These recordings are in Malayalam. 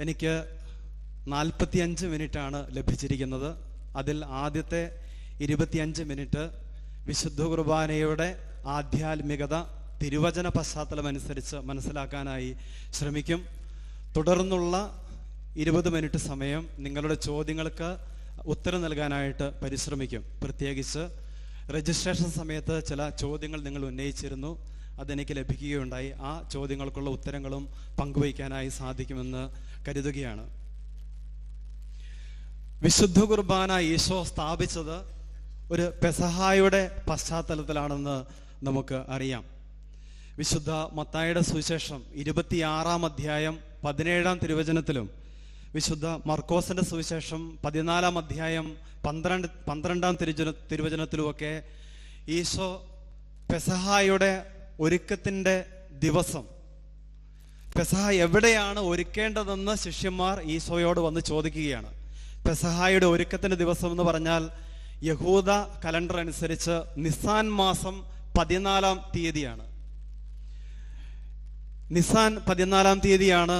എനിക്ക് 45 മിനിറ്റാണ് ലഭിച്ചിരിക്കുന്നത്. അതിൽ ആദ്യത്തെ 25 മിനിറ്റ് വിശുദ്ധ കുർബാനയുടെ ആധ്യാത്മികത തിരുവചന പശ്ചാത്തലമനുസരിച്ച് മനസ്സിലാക്കാനായി ശ്രമിക്കും. തുടർന്നുള്ള 20 മിനിറ്റ് സമയം നിങ്ങളുടെ ചോദ്യങ്ങൾക്ക് ഉത്തരം നൽകാനായിട്ട് പരിശ്രമിക്കും. പ്രത്യേകിച്ച് രജിസ്ട്രേഷൻ സമയത്ത് ചില ചോദ്യങ്ങൾ നിങ്ങൾ ഉന്നയിച്ചിരുന്നു, അതെനിക്ക് ലഭിക്കുകയുണ്ടായി. ആ ചോദ്യങ്ങൾക്കുള്ള ഉത്തരങ്ങളും പങ്കുവയ്ക്കാനായി സാധിക്കുമെന്ന് കരുതുകയാണ്. വിശുദ്ധ കുർബാന ഈശോ സ്ഥാപിച്ചത് ഒരു പെസഹായുടെ പശ്ചാത്തലത്തിലാണെന്ന് നമുക്ക് അറിയാം. വിശുദ്ധ മത്തായിയുടെ സുവിശേഷം 26-ാം അധ്യായം 17-ാം തിരുവചനത്തിലും വിശുദ്ധ മർക്കോസിന്റെ സുവിശേഷം 14-ാം അധ്യായം 12-ാം തിരുവചനത്തിലുമൊക്കെ ഈശോ പെസഹായുടെ ഒരുക്കത്തിന്റെ ദിവസം, പെസഹ എവിടെയാണ് ഒരുക്കേണ്ടതെന്ന് ശിഷ്യന്മാർ ഈശോയോട് വന്ന് ചോദിക്കുകയാണ്. പെസഹായുടെ ഒരുക്കത്തിന്റെ ദിവസം എന്ന് പറഞ്ഞാൽ യഹൂദ കലണ്ടർ അനുസരിച്ച് നിസാൻ മാസം 14-ാം തീയതിയാണ്. നിസാൻ 14-ാം തീയതിയാണ്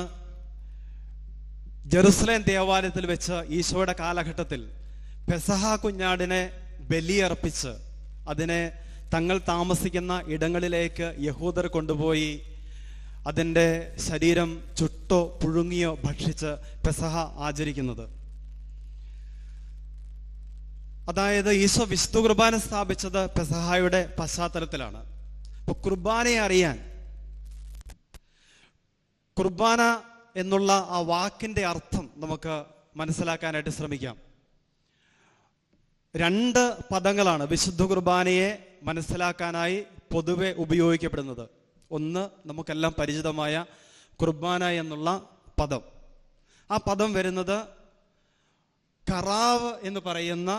ജെറുസലേം ദേവാലയത്തിൽ വെച്ച് ഈശോയുടെ കാലഘട്ടത്തിൽ പെസഹ കുഞ്ഞാടിനെ ബലിയർപ്പിച്ച് അതിനെ തങ്ങൾ താമസിക്കുന്ന ഇടങ്ങളിലേക്ക് യഹൂദർ കൊണ്ടുപോയി അതിൻ്റെ ശരീരം ചുട്ടോ പുഴുങ്ങിയോ ഭക്ഷിച്ച് പെസഹ ആചരിക്കുന്നത്. അതായത് ഈശോ വിശുദ്ധ കുർബാന സ്ഥാപിച്ചത് പെസഹായുടെ പശ്ചാത്തലത്തിലാണ്. അപ്പൊ കുർബാനയെ അറിയാൻ, കുർബാന എന്നുള്ള ആ വാക്കിന്റെ അർത്ഥം നമുക്ക് മനസ്സിലാക്കാനായിട്ട് ശ്രമിക്കാം. 2 പദങ്ങളാണ് വിശുദ്ധ കുർബാനയെ മനസ്സിലാക്കാനായി പൊതുവെ ഉപയോഗിക്കപ്പെടുന്നത്. ഒന്ന്, നമുക്കെല്ലാം പരിചിതമായ കുർബാന എന്നുള്ള പദം. ആ പദം വരുന്നത് കറാവ് എന്ന് പറയുന്ന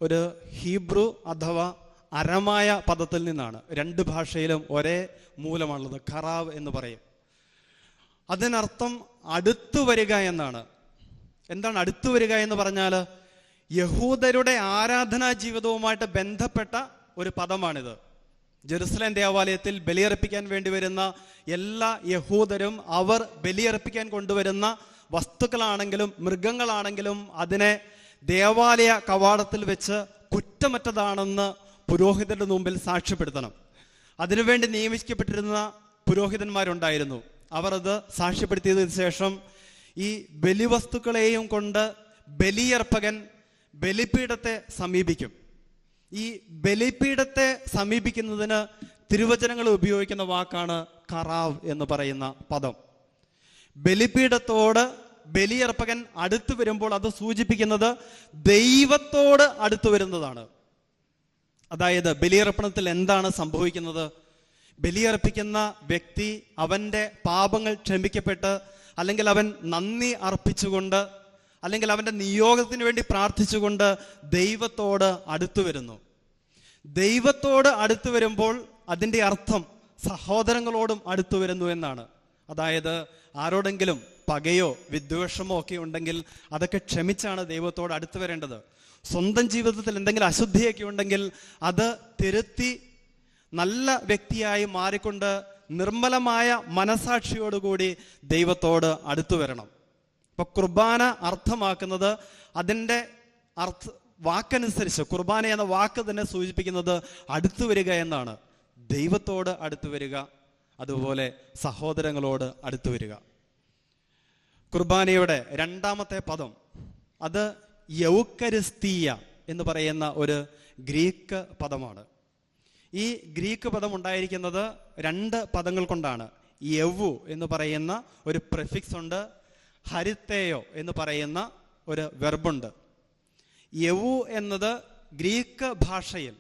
ഒരു ഹീബ്രു അഥവാ അരമായ പദത്തിൽ നിന്നാണ്. 2 ഭാഷയിലും ഒരേ മൂലമാണുള്ളത്. ഖറാവ് എന്ന് പറയും. അതിനർത്ഥം അടുത്തു വരിക എന്നാണ്. എന്താണ് അടുത്തു വരിക എന്ന് പറഞ്ഞാൽ? യഹൂദരുടെ ആരാധനാ ജീവിതവുമായിട്ട് ബന്ധപ്പെട്ട ഒരു പദമാണിത്. ജെറുസലേം ദേവാലയത്തിൽ ബലിയർപ്പിക്കാൻ വേണ്ടി വരുന്ന എല്ലാ യഹൂദരും അവർ ബലിയർപ്പിക്കാൻ കൊണ്ടുവരുന്ന വസ്തുക്കളാണെങ്കിലും മൃഗങ്ങളാണെങ്കിലും അതിനെ ദേവാലയ കവാടത്തിൽ വെച്ച് കുറ്റമറ്റതാണെന്ന് പുരോഹിതരുടെ മുമ്പിൽ സാക്ഷ്യപ്പെടുത്തണം. അതിനുവേണ്ടി നിയമിക്കപ്പെട്ടിരുന്ന പുരോഹിതന്മാരുണ്ടായിരുന്നു. അവർ അത് സാക്ഷ്യപ്പെടുത്തിയതിനു ശേഷം ഈ ബലിവസ്തുക്കളെയും കൊണ്ട് ബലിയർപ്പകൻ ബലിപീഠത്തെ സമീപിക്കും. ഈ ബലിപീഠത്തെ സമീപിക്കുന്നതിന് തിരുവചനങ്ങൾ ഉപയോഗിക്കുന്ന വാക്കാണ് കറാവ് എന്ന് പറയുന്ന പദം. ബലിപീഠത്തോട് ബലിയർപ്പകൻ അടുത്തു വരുമ്പോൾ അത് സൂചിപ്പിക്കുന്നത് ദൈവത്തോട് അടുത്തു വരുന്നതാണ്. അതായത് ബലിയർപ്പണത്തിൽ എന്താണ് സംഭവിക്കുന്നത്? ബലിയർപ്പിക്കുന്ന വ്യക്തി അവന്റെ പാപങ്ങൾ ക്ഷമിക്കപ്പെട്ട്, അല്ലെങ്കിൽ അവൻ നന്ദി അർപ്പിച്ചുകൊണ്ട്, അല്ലെങ്കിൽ അവന്റെ നിയോഗത്തിന് വേണ്ടി പ്രാർത്ഥിച്ചുകൊണ്ട് ദൈവത്തോട് അടുത്തു വരുന്നു. ദൈവത്തോട് അടുത്തു വരുമ്പോൾ അതിൻ്റെ അർത്ഥം സഹോദരങ്ങളോടും അടുത്തു വരുന്നു എന്നാണ്. അതായത് ആരോടെങ്കിലും പകയോ വിദ്വേഷമോ ഒക്കെ ഉണ്ടെങ്കിൽ അതൊക്കെ ക്ഷമിച്ചാണ് ദൈവത്തോട് അടുത്തു വരേണ്ടത്. സ്വന്തം ജീവിതത്തിൽ എന്തെങ്കിലും അശുദ്ധിയൊക്കെ ഉണ്ടെങ്കിൽ അത് തിരുത്തി നല്ല വ്യക്തിയായി മാറിക്കൊണ്ട് നിർമ്മലമായ മനസാക്ഷിയോടുകൂടി ദൈവത്തോട് അടുത്തു വരണം. ഇപ്പൊ കുർബാന അർത്ഥമാക്കുന്നത് അതിൻ്റെ വാക്കനുസരിച്ച്, കുർബാന എന്ന വാക്ക് തന്നെ സൂചിപ്പിക്കുന്നത് അടുത്തു വരിക എന്നാണ്. ദൈവത്തോട് അടുത്തു വരിക, അതുപോലെ സഹോദരങ്ങളോട് അടുത്തു വരിക. കുർബാനയുടെ 2-ാമത്തെ പദം അത് യൗക്കരിസ്തീയ എന്ന് പറയുന്ന ഒരു ഗ്രീക്ക് പദമാണ്. ഈ ഗ്രീക്ക് പദം ഉണ്ടായിരിക്കുന്നത് 2 പദങ്ങൾ കൊണ്ടാണ്. യവു എന്ന് പറയുന്ന ഒരു പ്രിഫിക്സ് ഉണ്ട്, ഹരിത്തേയോ എന്ന് പറയുന്ന ഒരു വെർബുണ്ട്. യവു എന്നത് ഗ്രീക്ക് ഭാഷയിൽ,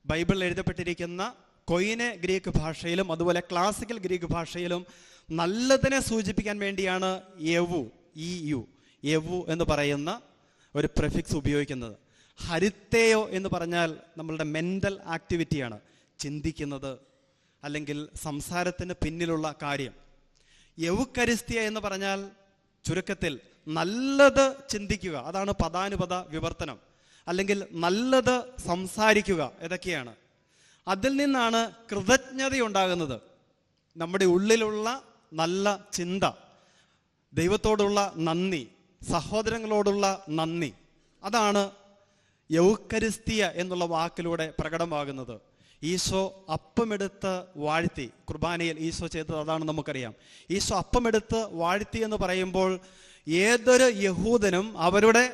ബൈബിളിൽ എഴുതപ്പെട്ടിരിക്കുന്ന കൊയിനെ ഗ്രീക്ക് ഭാഷയിലും അതുപോലെ ക്ലാസിക്കൽ ഗ്രീക്ക് ഭാഷയിലും നല്ലതിനെ സൂചിപ്പിക്കാൻ വേണ്ടിയാണ് യവു എന്ന് പറയുന്ന ഒരു പ്രിഫിക്സ് ഉപയോഗിക്കുന്നത്. ഹരിത്തേയോ എന്ന് പറഞ്ഞാൽ നമ്മളുടെ മെന്റൽ ആക്ടിവിറ്റിയാണ്, ചിന്തിക്കുന്നത് അല്ലെങ്കിൽ സംസാരത്തിന് പിന്നിലുള്ള കാര്യം. യൗക്കരിസ്തിയ എന്ന് പറഞ്ഞാൽ ചുരുക്കത്തിൽ നല്ലത് ചിന്തിക്കുക, അതാണ് പദാനുപദ വിവർത്തനം. അല്ലെങ്കിൽ നല്ലത് സംസാരിക്കുക, ഇതൊക്കെയാണ്. അതിൽ നിന്നാണ് കൃതജ്ഞതയുണ്ടാകുന്നത്. നമ്മുടെ ഉള്ളിലുള്ള നല്ല ചിന്ത, ദൈവത്തോടുള്ള നന്ദി, സഹോദരങ്ങളോടുള്ള നന്ദി, അതാണ് യൗക്കരിസ്തീയ എന്നുള്ള വാക്കിലൂടെ പ്രകടമാകുന്നത്. ഈശോ അപ്പമെടുത്ത് വാഴ്ത്തി, കുർബാനയിൽ ഈശോ ചെയ്തത് അതാണ് നമുക്കറിയാം. ഈശോ അപ്പമെടുത്ത് വാഴ്ത്തി എന്ന് പറയുമ്പോൾ ഏതൊരു യഹൂദനും അവരുടെ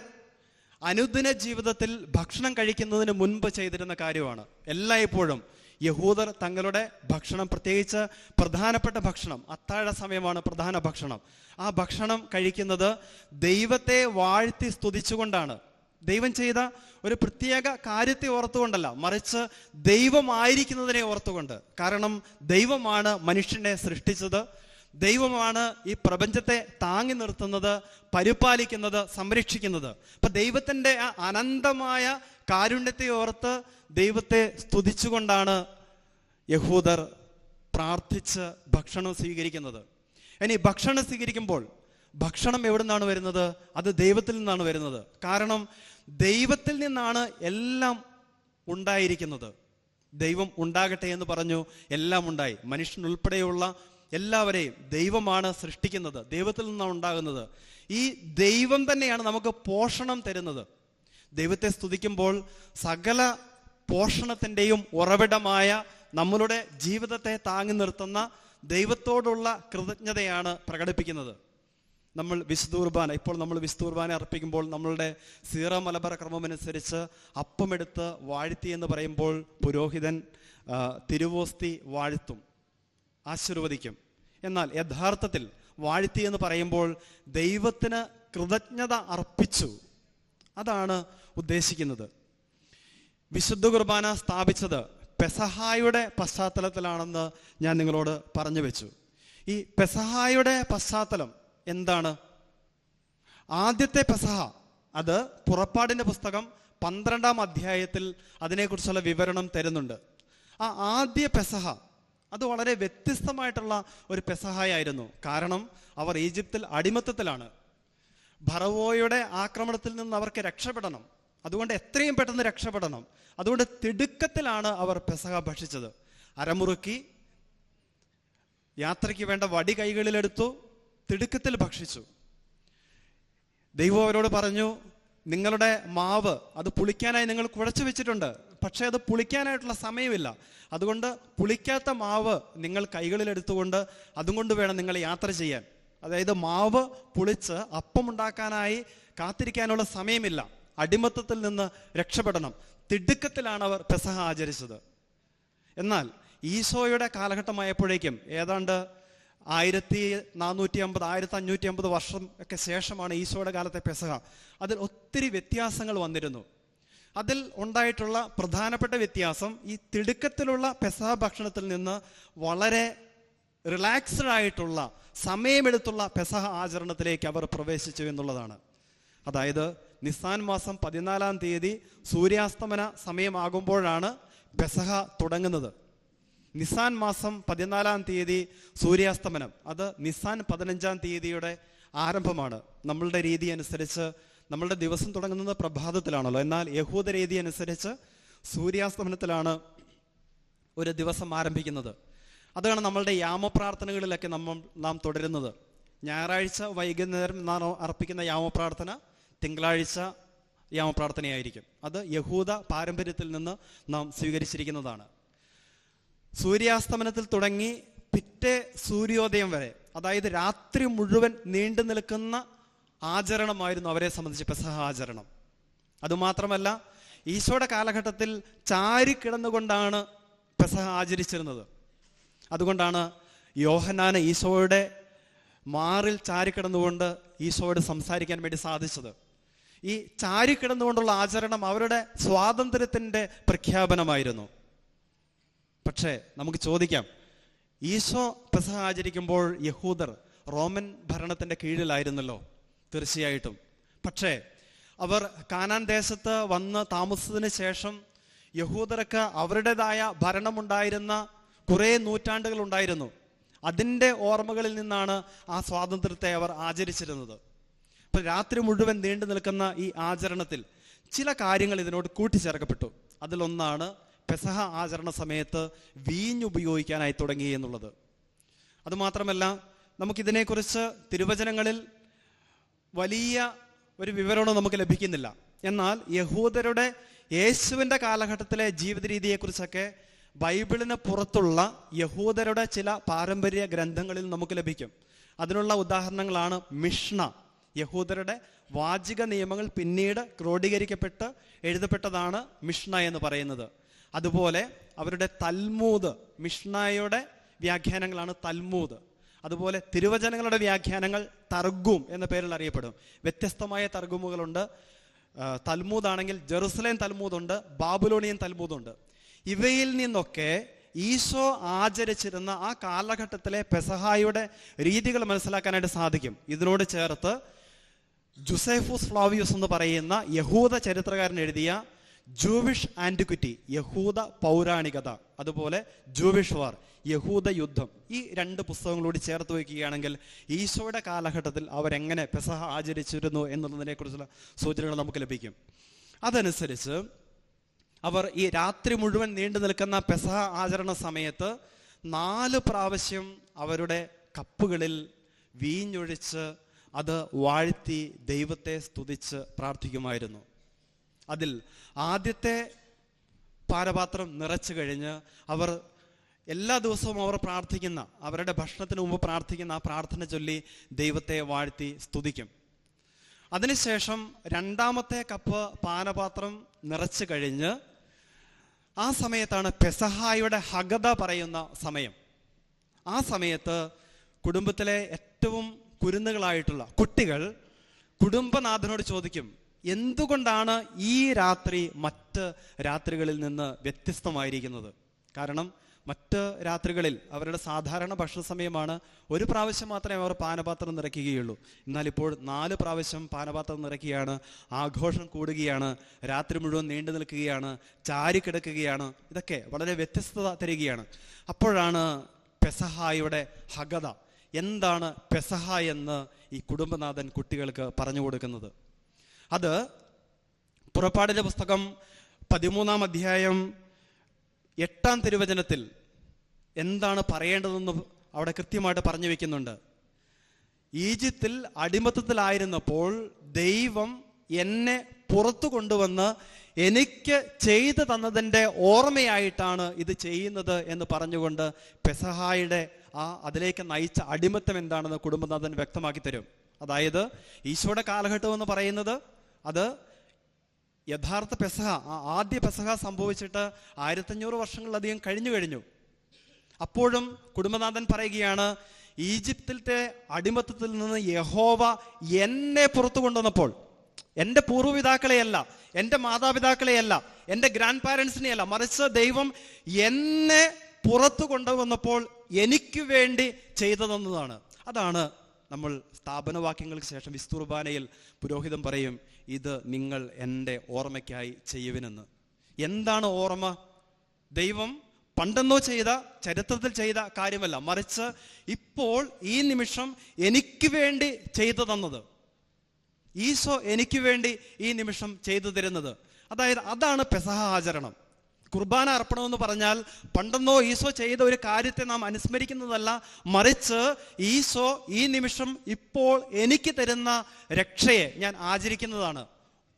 അനുദിന ജീവിതത്തിൽ ഭക്ഷണം കഴിക്കുന്നതിന് മുൻപ് ചെയ്തിരുന്ന കാര്യമാണ്. എല്ലായ്പ്പോഴും യഹൂദർ തങ്ങളുടെ ഭക്ഷണം, പ്രത്യേകിച്ച് പ്രധാനപ്പെട്ട ഭക്ഷണം, അത്താഴ സമയമാണ് പ്രധാന ഭക്ഷണം, ആ ഭക്ഷണം കഴിക്കുന്നത് ദൈവത്തെ വാഴ്ത്തി സ്തുതിച്ചുകൊണ്ടാണ്. ദൈവം ചെയ്ത ഒരു പ്രത്യേക കാര്യത്തെ ഓർത്തുകൊണ്ടല്ല, മറിച്ച് ദൈവമായിരിക്കുന്നതിനെ ഓർത്തുകൊണ്ട്. കാരണം ദൈവമാണ് മനുഷ്യനെ സൃഷ്ടിച്ചത്, ദൈവമാണ് ഈ പ്രപഞ്ചത്തെ താങ്ങി നിർത്തുന്നത്, പരിപാലിക്കുന്നത്, സംരക്ഷിക്കുന്നത്. അപ്പൊ ദൈവത്തിന്റെ ആ അനന്തമായ കാരുണ്യത്തെ ഓർത്ത് ദൈവത്തെ സ്തുതിച്ചുകൊണ്ടാണ് യഹൂദർ പ്രാർത്ഥിച്ച് ഭക്ഷണം സ്വീകരിക്കുന്നത്. ഇനി ഭക്ഷണം സ്വീകരിക്കുമ്പോൾ ഭക്ഷണം എവിടെ നിന്നാണ് വരുന്നത്? അത് ദൈവത്തിൽ നിന്നാണ് വരുന്നത്. കാരണം ദൈവത്തിൽ നിന്നാണ് എല്ലാം ഉണ്ടായിരിക്കുന്നത്. ദൈവം ഉണ്ടാകട്ടെ എന്ന് പറഞ്ഞു, എല്ലാം ഉണ്ടായി. മനുഷ്യനുൾപ്പെടെയുള്ള എല്ലാവരെയും ദൈവമാണ് സൃഷ്ടിക്കുന്നത്, ദൈവത്തിൽ നിന്നാണ് ഉണ്ടാകുന്നത്. ഈ ദൈവം തന്നെയാണ് നമുക്ക് പോഷണം തരുന്നത്. ദൈവത്തെ സ്തുതിക്കുമ്പോൾ സകല പോഷണത്തിൻ്റെയും ഉറവിടമായ നമ്മളുടെ ജീവിതത്തെ താങ്ങി നിർത്തുന്ന ദൈവത്തോടുള്ള കൃതജ്ഞതയാണ് പ്രകടിപ്പിക്കുന്നത്. നമ്മൾ വിശുദ്ധ കുർബാന, ഇപ്പോൾ നമ്മൾ വിശുദ്ധ കുർബാന അർപ്പിക്കുമ്പോൾ നമ്മളുടെ സീറോ മലബാർ ക്രമമനുസരിച്ച് അപ്പമെടുത്ത് വാഴ്ത്തി എന്ന് പറയുമ്പോൾ പുരോഹിതൻ തിരുവോസ്തി വാഴ്ത്തും, ആശീർവദിക്കും. എന്നാൽ യഥാർത്ഥത്തിൽ വാഴ്ത്തി എന്ന് പറയുമ്പോൾ ദൈവത്തിന് കൃതജ്ഞത അർപ്പിച്ചു, അതാണ് ഉദ്ദേശിക്കുന്നത്. വിശുദ്ധ കുർബാന സ്ഥാപിച്ചത് പെസഹായുടെ പശ്ചാത്തലത്തിലാണെന്ന് ഞാൻ നിങ്ങളോട് പറഞ്ഞു വെച്ചു. ഈ പെസഹായുടെ പശ്ചാത്തലം എന്താണ്? ആദ്യത്തെ പെസഹ, അത് പുറപ്പാടിന്റെ പുസ്തകം 12-ാം അധ്യായത്തിൽ അതിനെക്കുറിച്ചുള്ള വിവരണം തരുന്നുണ്ട്. ആ ആദ്യ പെസഹ അത് വളരെ വ്യത്യസ്തമായിട്ടുള്ള ഒരു പെസഹായായിരുന്നു. കാരണം അവർ ഈജിപ്തിൽ അടിമത്തത്തിലാണ്. ഫറവോയുടെ ആക്രമണത്തിൽ നിന്ന് അവർക്ക് രക്ഷപ്പെടണം, അതുകൊണ്ട് എത്രയും പെട്ടെന്ന് രക്ഷപ്പെടണം. അതുകൊണ്ട് തിടുക്കത്തിലാണ് അവർ പെസഹ ഭക്ഷിച്ചത്. അരമുറുക്കി യാത്രയ്ക്ക് വേണ്ട വടി കൈകളിലെടുത്തു, തിടുക്കത്തിൽ ഭക്ഷിച്ചു. ദൈവം അവരോട് പറഞ്ഞു, നിങ്ങളുടെ മാവ് അത് പുളിക്കാനായി നിങ്ങൾ കുഴച്ചു വെച്ചിട്ടുണ്ട്, പക്ഷെ അത് പുളിക്കാനായിട്ടുള്ള സമയമില്ല. അതുകൊണ്ട് പുളിക്കാത്ത മാവ് നിങ്ങൾ കൈകളിലെടുത്തുകൊണ്ട് അതും കൊണ്ട് വേണം നിങ്ങൾ യാത്ര ചെയ്യാൻ. അതായത് മാവ് പുളിച്ച് അപ്പമുണ്ടാക്കാനായി കാത്തിരിക്കാനുള്ള സമയമില്ല. അടിമത്തത്തിൽ നിന്ന് രക്ഷപ്പെടണം. തിടുക്കത്തിലാണ് അവർ പെസഹ ആചരിച്ചത്. എന്നാൽ ഈശോയുടെ കാലഘട്ടമായപ്പോഴേക്കും ഏതാണ്ട് 1450 1550 വർഷം ഒക്കെ ശേഷമാണ് ഈശോയുടെ കാലത്തെ പെസഹ. അതിൽ ഒത്തിരി വ്യത്യാസങ്ങൾ വന്നിരുന്നു. അതിൽ ഉണ്ടായിട്ടുള്ള പ്രധാനപ്പെട്ട വ്യത്യാസം, ഈ തിടുക്കത്തിലുള്ള പെസഹ ഭക്ഷണത്തിൽ നിന്ന് വളരെ റിലാക്സ്ഡ് ആയിട്ടുള്ള സമയമെടുത്തുള്ള പെസഹ ആചരണത്തിലേക്ക് അവർ പ്രവേശിച്ചു എന്നുള്ളതാണ്. അതായത് നിസാൻ മാസം 14-ാം തീയതി സൂര്യാസ്തമന സമയമാകുമ്പോഴാണ് പെസഹ തുടങ്ങുന്നത്. നിസാൻ മാസം 14-ാം തീയതി സൂര്യാസ്തമനം, അത് നിസാൻ 15-ാം തീയതിയുടെ ആരംഭമാണ്. നമ്മളുടെ രീതി അനുസരിച്ച് നമ്മളുടെ ദിവസം തുടങ്ങുന്നത് പ്രഭാതത്തിലാണല്ലോ, എന്നാൽ യഹൂദ രീതി അനുസരിച്ച് സൂര്യാസ്തമനത്തിലാണ് ഒരു ദിവസം ആരംഭിക്കുന്നത്. അതാണ് നമ്മളുടെ യാമപ്രാർത്ഥനകളിലൊക്കെ നാം തുടരുന്നത്. ഞായറാഴ്ച വൈകുന്നേരം നാം അർപ്പിക്കുന്ന യാമപ്രാർത്ഥന തിങ്കളാഴ്ച യാമപ്രാർത്ഥനയായിരിക്കും. അത് യഹൂദ പാരമ്പര്യത്തിൽ നിന്ന് നാം സ്വീകരിച്ചിരിക്കുന്നതാണ്. സൂര്യാസ്തമനത്തിൽ തുടങ്ങി പിറ്റേ സൂര്യോദയം വരെ, അതായത് രാത്രി മുഴുവൻ നീണ്ടു നിൽക്കുന്ന ആചരണമായിരുന്നു അവരെ സംബന്ധിച്ച് പെസഹ ആചരണം. അതുമാത്രമല്ല, ഈശോയുടെ കാലഘട്ടത്തിൽ ചാരിക്കിടന്നുകൊണ്ടാണ് പെസഹ ആചരിച്ചിരുന്നത്. അതുകൊണ്ടാണ് യോഹന്നാന് ഈശോയുടെ മാറിൽ ചാരിക്കിടന്നുകൊണ്ട് ഈശോയോട് സംസാരിക്കാൻ വേണ്ടി സാധിച്ചത്. ഈ ചാരിക്കിടന്നുകൊണ്ടുള്ള ആചരണം അവരുടെ സ്വാതന്ത്ര്യത്തിൻ്റെ പ്രഖ്യാപനമായിരുന്നു. പക്ഷേ നമുക്ക് ചോദിക്കാം, ഈശോ പെസഹ ആചരിക്കുമ്പോൾ യഹൂദർ റോമൻ ഭരണത്തിൻ്റെ കീഴിലായിരുന്നല്ലോ, തീർച്ചയായിട്ടും. പക്ഷേ അവർ കാനാൻ ദേശത്ത് വന്ന് താമസത്തിന് ശേഷം യഹൂദർക്ക് അവരുടേതായ ഭരണമുണ്ടായിരുന്ന കുറേ നൂറ്റാണ്ടുകൾ ഉണ്ടായിരുന്നു. അതിൻ്റെ ഓർമ്മകളിൽ നിന്നാണ് ആ സ്വാതന്ത്ര്യത്തെ അവർ ആചരിച്ചിരുന്നത്. അപ്പൊ രാത്രി മുഴുവൻ നീണ്ടു നിൽക്കുന്ന ഈ ആചരണത്തിൽ ചില കാര്യങ്ങൾ ഇതിനോട് കൂട്ടിച്ചേർക്കപ്പെട്ടു. അതിലൊന്നാണ് പെസഹ ആചരണ സമയത്ത് വീഞ്ഞുപയോഗിക്കാനായി തുടങ്ങി എന്നുള്ളത്. അതുമാത്രമല്ല, നമുക്കിതിനെക്കുറിച്ച് തിരുവചനങ്ങളിൽ വലിയ ഒരു വിവരമൊന്നും നമുക്ക് ലഭിക്കുന്നില്ല. എന്നാൽ യഹൂദരുടെ യേശുവിൻ്റെ കാലഘട്ടത്തിലെ ജീവിത രീതിയെക്കുറിച്ചൊക്കെ ബൈബിളിന് പുറത്തുള്ള യഹൂദരുടെ ചില പാരമ്പര്യ ഗ്രന്ഥങ്ങളിൽ നമുക്ക് ലഭിക്കും. അതിനുള്ള ഉദാഹരണങ്ങളാണ് മിഷ്ന. യഹൂദരുടെ വാചിക നിയമങ്ങൾ പിന്നീട് ക്രോഡീകരിക്കപ്പെട്ട് എഴുതപ്പെട്ടതാണ് മിഷ്ന എന്ന് പറയുന്നത്. അതുപോലെ അവരുടെ തൽമൂദ്, മിഷ്നയുടെ വ്യാഖ്യാനങ്ങളാണ് തൽമൂദ്. അതുപോലെ തിരുവചനങ്ങളുടെ വ്യാഖ്യാനങ്ങൾ തർഗും എന്ന പേരിൽ അറിയപ്പെടും. വ്യത്യസ്തമായ തർഗുമുകളുണ്ട്. തൽമൂദ് ആണെങ്കിൽ ജെറുസലേം തൽമൂദുണ്ട്, ബാബുലോണിയൻ തൽമൂദുണ്ട്. ഇവയിൽ നിന്നൊക്കെ ഈശോ ആചരിച്ചിരുന്ന ആ കാലഘട്ടത്തിലെ പെസഹായുടെ രീതികൾ മനസ്സിലാക്കാനായിട്ട് സാധിക്കും. ഇതിനോട് ചേർത്ത് ജുസേഫൂസ് ഫ്ലാവിയൂസ് എന്ന് പറയുന്ന യഹൂദ ചരിത്രകാരൻ എഴുതിയ ജൂവിഷ് ആന്റിക്വിറ്റി, യഹൂദ പൗരാണികത, അതുപോലെ ജൂവിഷ് വാർ, യഹൂദ യുദ്ധം, ഈ 2 പുസ്തകങ്ങളോട് ചേർത്ത് വയ്ക്കുകയാണെങ്കിൽ ഈശോയുടെ കാലഘട്ടത്തിൽ അവരെങ്ങനെ പെസഹ ആചരിച്ചിരുന്നു എന്നുള്ളതിനെ കുറിച്ചുള്ള സൂചനകൾ നമുക്ക് ലഭിക്കും. അതനുസരിച്ച് അവർ ഈ രാത്രി മുഴുവൻ നീണ്ടു നിൽക്കുന്ന പെസഹ ആചരണ സമയത്ത് 4 പ്രാവശ്യം അവരുടെ കപ്പുകളിൽ വീഞ്ഞൊഴിച്ച് അത് വാഴ്ത്തി ദൈവത്തെ സ്തുതിച്ച് പ്രാർത്ഥിക്കുമായിരുന്നു. അതിൽ ആദ്യത്തെ പാനപാത്രം നിറച്ചു കഴിഞ്ഞ് അവർ എല്ലാ ദിവസവും അവർ പ്രാർത്ഥിക്കുന്ന, അവരുടെ ഭക്ഷണത്തിന് മുമ്പ് പ്രാർത്ഥിക്കുന്ന ആ പ്രാർത്ഥന ചൊല്ലി ദൈവത്തെ വാഴ്ത്തി സ്തുതിക്കും. അതിനുശേഷം 2ാമത്തെ കപ്പ് പാനപാത്രം നിറച്ചു കഴിഞ്ഞ് ആ സമയത്താണ് പെസഹായുടെ ഹഗദ പറയുന്ന സമയം. ആ സമയത്ത് കുടുംബത്തിലെ ഏറ്റവും കുരുന്നുകളായിട്ടുള്ള കുട്ടികൾ കുടുംബനാഥനോട് ചോദിക്കും, എന്തുകൊണ്ടാണ് ഈ രാത്രി മറ്റ് രാത്രികളിൽ നിന്ന് വ്യത്യസ്തമായിരിക്കുന്നത്? കാരണം മറ്റ് രാത്രികളിൽ അവരുടെ സാധാരണ ഭക്ഷണ സമയമാണ്. 1 പ്രാവശ്യം മാത്രമേ അവർ പാനപാത്രം നിറയ്ക്കുകയുള്ളൂ. എന്നാൽ ഇപ്പോൾ 4 പ്രാവശ്യം പാനപാത്രം നിറയ്ക്കുകയാണ്. ആഘോഷം കൂടുകയാണ്, രാത്രി മുഴുവൻ നീണ്ടു നിൽക്കുകയാണ്, ചാരിക്കിടക്കുകയാണ്. ഇതൊക്കെ വളരെ വ്യത്യസ്തത തരികയാണ്. അപ്പോഴാണ് പെസഹായുടെ ഹഗദ, എന്താണ് പെസഹ എന്ന് ഈ കുടുംബനാഥൻ കുട്ടികൾക്ക് പറഞ്ഞു കൊടുക്കുന്നത്. അത് പുറപ്പാടിന്റെ പുസ്തകം 13-ാം അധ്യായം 8-ാം തിരുവചനത്തിൽ എന്താണ് പറയേണ്ടതെന്ന് അവിടെ കൃത്യമായിട്ട് പറഞ്ഞു വെക്കുന്നുണ്ട്. ഈജിപ്തിൽ അടിമത്തത്തിലായിരുന്നപ്പോൾ ദൈവം എന്നെ പുറത്തു കൊണ്ടുവന്ന് എനിക്ക് ചെയ്തു തന്നതിൻ്റെ ഓർമ്മയായിട്ടാണ് ഇത് ചെയ്യുന്നത് എന്ന് പറഞ്ഞുകൊണ്ട് പെസഹായുടെ അതിലേക്ക് നയിച്ച അടിമത്തം എന്താണെന്ന് കുടുംബനാഥൻ വ്യക്തമാക്കി തരും. അതായത് ഈശോയുടെ കാലഘട്ടം എന്ന് പറയുന്നത് അത് യഥാർത്ഥ പെസഹ, ആദ്യ പെസഹ സംഭവിച്ചിട്ട് 1500 വർഷങ്ങളിലധികം കഴിഞ്ഞു. അപ്പോഴും കുടുംബനാഥൻ പറയുകയാണ്, ഈജിപ്തിലത്തെ അടിമത്തത്തിൽ നിന്ന് യഹോവ എന്നെ പുറത്തു കൊണ്ടുവന്നപ്പോൾ, എൻ്റെ പൂർവ്വപിതാക്കളെയല്ല, എൻ്റെ മാതാപിതാക്കളെയല്ല, എൻ്റെ ഗ്രാൻഡ് പാരൻസിനെയല്ല, മറിച്ച് ദൈവം എന്നെ പുറത്തു കൊണ്ടുവന്നപ്പോൾ എനിക്ക് വേണ്ടി ചെയ്തതെന്നതാണ്. അതാണ് നമ്മൾ സ്ഥാപനവാക്യങ്ങൾക്ക് ശേഷം വിസ്തുർബാനയിൽ പുരോഹിതൻ പറയും, ഇത് നിങ്ങൾ എൻ്റെ ഓർമ്മയ്ക്കായി ചെയ്യുവിനെന്ന്. എന്താണ് ഓർമ്മ? ദൈവം പണ്ടെന്നോ ചെയ്ത, ചരിത്രത്തിൽ ചെയ്ത കാര്യമല്ല, മറിച്ച് ഇപ്പോൾ ഈ നിമിഷം എനിക്ക് വേണ്ടി ചെയ്തു തന്നത്, ഈശോ എനിക്ക് വേണ്ടി ഈ നിമിഷം ചെയ്തു തരുന്നത്. അതായത് അതാണ് പെസഹ ആചരണം. കുർബാന അർപ്പണം എന്ന് പറഞ്ഞാൽ പണ്ടെന്നോ ഈശോ ചെയ്ത ഒരു കാര്യത്തെ നാം അനുസ്മരിക്കുന്നതല്ല, മറിച്ച് ഈശോ ഈ നിമിഷം ഇപ്പോൾ എനിക്ക് തരുന്ന രക്ഷയെ ഞാൻ ആചരിക്കുന്നതാണ്.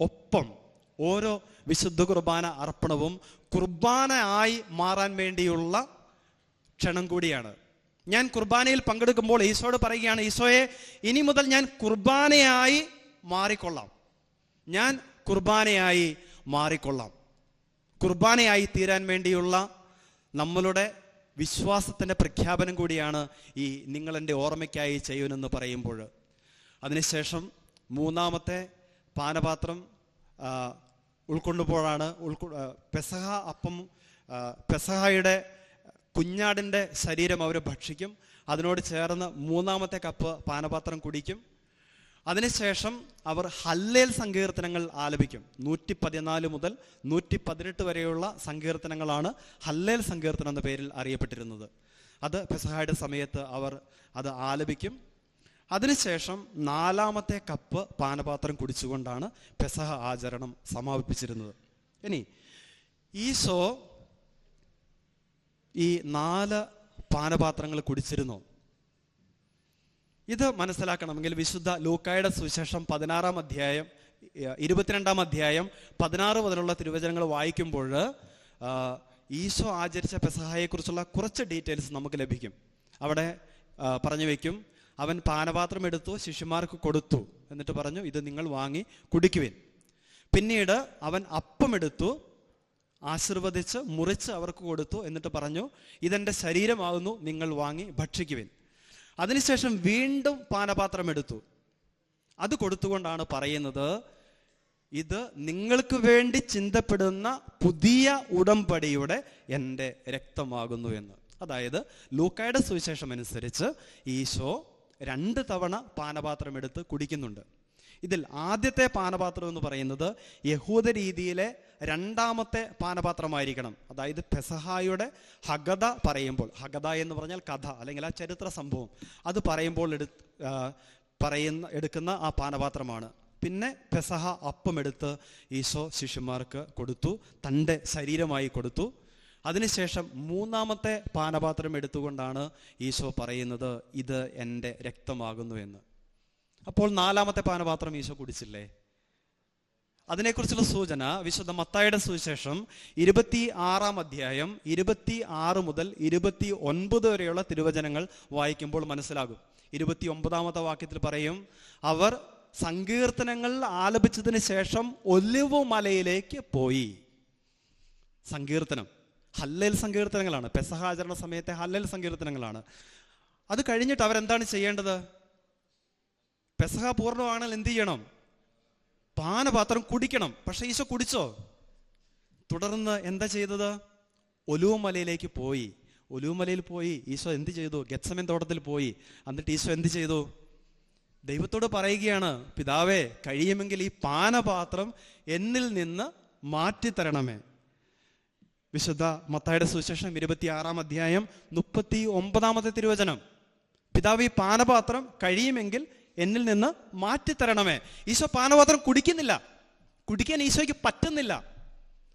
ഒപ്പം ഓരോ വിശുദ്ധ കുർബാന അർപ്പണവും കുർബാനയായി മാറാൻ വേണ്ടിയുള്ള ക്ഷണം കൂടിയാണ്. ഞാൻ കുർബാനയിൽ പങ്കെടുക്കുമ്പോൾ ഈശോയോട് പറയുകയാണ്, ഈശോയെ ഇനി മുതൽ ഞാൻ കുർബാനയായി മാറിക്കൊള്ളാം, ഞാൻ കുർബാനയായി മാറിക്കൊള്ളാം. കുർബാനയായി തീരാൻ വേണ്ടിയുള്ള നമ്മളുടെ വിശ്വാസത്തിൻ്റെ പ്രഖ്യാപനം കൂടിയാണ് ഈ നിങ്ങളെൻ്റെ ഓർമ്മയ്ക്കായി ചെയ്യുമെന്ന് പറയുമ്പോൾ. അതിനുശേഷം 3ാമത്തെ പാനപാത്രം ഉൾക്കൊണ്ടുപോഴാണ് പെസഹ അപ്പം, പെസഹയുടെ കുഞ്ഞാടിൻ്റെ ശരീരം അവർ ഭക്ഷിക്കും. അതിനോട് ചേർന്ന് 3ാമത്തെ കപ്പ് പാനപാത്രം കുടിക്കും. അതിനുശേഷം അവർ ഹല്ലേൽ സങ്കീർത്തനങ്ങൾ ആലപിക്കും. 114 മുതൽ 118 വരെയുള്ള സങ്കീർത്തനങ്ങളാണ് ഹല്ലേൽ സങ്കീർത്തനം എന്ന പേരിൽ അറിയപ്പെട്ടിരുന്നത്. അത് പെസഹായുടെ സമയത്ത് അവർ അത് ആലപിക്കും. അതിനുശേഷം 4ാമത്തെ കപ്പ് പാനപാത്രം കുടിച്ചുകൊണ്ടാണ് പെസഹ ആചരണം സമാപിപ്പിച്ചിരുന്നത്. ഇനി ഈശോ ഈ 4 പാനപാത്രങ്ങൾ കുടിച്ചിരുന്നോ? ഇത് മനസ്സിലാക്കണമെങ്കിൽ വിശുദ്ധ ലൂക്കായുടെ സുവിശേഷം 16-ാം അധ്യായം 22-ാം അധ്യായം 16 മുതലുള്ള തിരുവചനങ്ങൾ വായിക്കുമ്പോൾ ഈശോ ആചരിച്ച പെസഹായെക്കുറിച്ചുള്ള കുറച്ച് ഡീറ്റെയിൽസ് നമുക്ക് ലഭിക്കും. അവിടെ പറഞ്ഞു വയ്ക്കും, അവൻ പാനപാത്രം എടുത്തു ശിഷ്യന്മാർക്ക് കൊടുത്തു, എന്നിട്ട് പറഞ്ഞു, ഇത് നിങ്ങൾ വാങ്ങി കുടിക്കുവിൻ. പിന്നീട് അവൻ അപ്പം എടുത്തു ആശീർവദിച്ച് മുറിച്ച് അവർക്ക് കൊടുത്തു, എന്നിട്ട് പറഞ്ഞു, ഇതെൻ്റെ ശരീരമാകുന്നു, നിങ്ങൾ വാങ്ങി ഭക്ഷിക്കുവിൻ. അതിനുശേഷം വീണ്ടും പാനപാത്രം എടുത്തു. അത് കൊടുത്തുകൊണ്ടാണ് പറയുന്നത്, ഇത് നിങ്ങൾക്ക് വേണ്ടി ചിന്തപ്പെടുന്ന പുതിയ ഉടമ്പടിയുടെ എൻ്റെ രക്തമാകുന്നു എന്ന്. അതായത് ലൂക്കായുടെ സുവിശേഷം അനുസരിച്ച് ഈശോ 2 തവണ പാനപാത്രം എടുത്ത് കുടിക്കുന്നുണ്ട്. ഇതിൽ ആദ്യത്തെ പാനപാത്രം എന്ന് പറയുന്നത് യഹൂദ രീതിയിലെ 2ാമത്തെ പാനപാത്രമായിരിക്കണം. അതായത് പെസഹായുടെ ഹഗദ പറയുമ്പോൾ, ഹഗദ എന്ന് പറഞ്ഞാൽ കഥ അല്ലെങ്കിൽ ആ ചരിത്ര സംഭവം, അത് പറയുമ്പോൾ എടുക്കുന്ന ആ പാനപാത്രമാണ്. പിന്നെ പെസഹ അപ്പം എടുത്ത് ഈശോ ശിഷ്യന്മാർക്ക് കൊടുത്തു, തൻ്റെ ശരീരമായി കൊടുത്തു. അതിനുശേഷം 3ാമത്തെ പാനപാത്രം എടുത്തുകൊണ്ടാണ് ഈശോ പറയുന്നത്, ഇത് എൻ്റെ രക്തമാകുന്നു എന്ന്. അപ്പോൾ 4ാമത്തെ പാനപാത്രം ഈശോ കുടിച്ചില്ലേ? അതിനെക്കുറിച്ചുള്ള സൂചന വിശുദ്ധ മത്തായിയുടെ സുവിശേഷം 26-ാം അധ്യായം 26 മുതൽ 29 വരെയുള്ള തിരുവചനങ്ങൾ വായിക്കുമ്പോൾ മനസ്സിലാകും. 29ാമത്തെ വാക്യത്തിൽ പറയും, അവർ സങ്കീർത്തനങ്ങൾ ആലപിച്ചതിന് ശേഷം ഒലിവ് മലയിലേക്ക് പോയി. സങ്കീർത്തനം, ഹല്ലേൽ സങ്കീർത്തനങ്ങളാണ്. പെസഹ ആചരണ സമയത്തെ ഹല്ലേൽ സങ്കീർത്തനങ്ങളാണ്. അത് കഴിഞ്ഞിട്ട് അവരെന്താണ് ചെയ്യേണ്ടത്? പെസഹ പൂർണ്ണമാണെങ്കിൽ എന്ത് ചെയ്യണം? പാനപാത്രം കുടിക്കണം. പക്ഷെ ഈശോ കുടിച്ചോ? തുടർന്ന് എന്താ ചെയ്തത്? ഒലിവ് മലയിലേക്ക് പോയി. ഒലിവ് മലയിൽ പോയി ഈശോ എന്ത് ചെയ്തു? ഗെത്സമേൻ തോട്ടത്തിൽ പോയി. എന്നിട്ട് ഈശോ എന്ത് ചെയ്തു? ദൈവത്തോട് പറയുകയാണ്, പിതാവേ, കഴിയുമെങ്കിൽ ഈ പാനപാത്രം എന്നിൽ നിന്ന് മാറ്റിത്തരണമേ. വിശുദ്ധ മത്തായിയുടെ സുവിശേഷം 26-ാം അധ്യായം 39-ാമത്തെ തിരുവചനം, പിതാവ്, ഈ പാനപാത്രം കഴിയുമെങ്കിൽ എന്നിൽ നിന്ന് മാറ്റിത്തരണമേ. ഈശോ പാനപാത്രം കുടിക്കുന്നില്ല. കുടിക്കാൻ ഈശോയ്ക്ക് പറ്റുന്നില്ല,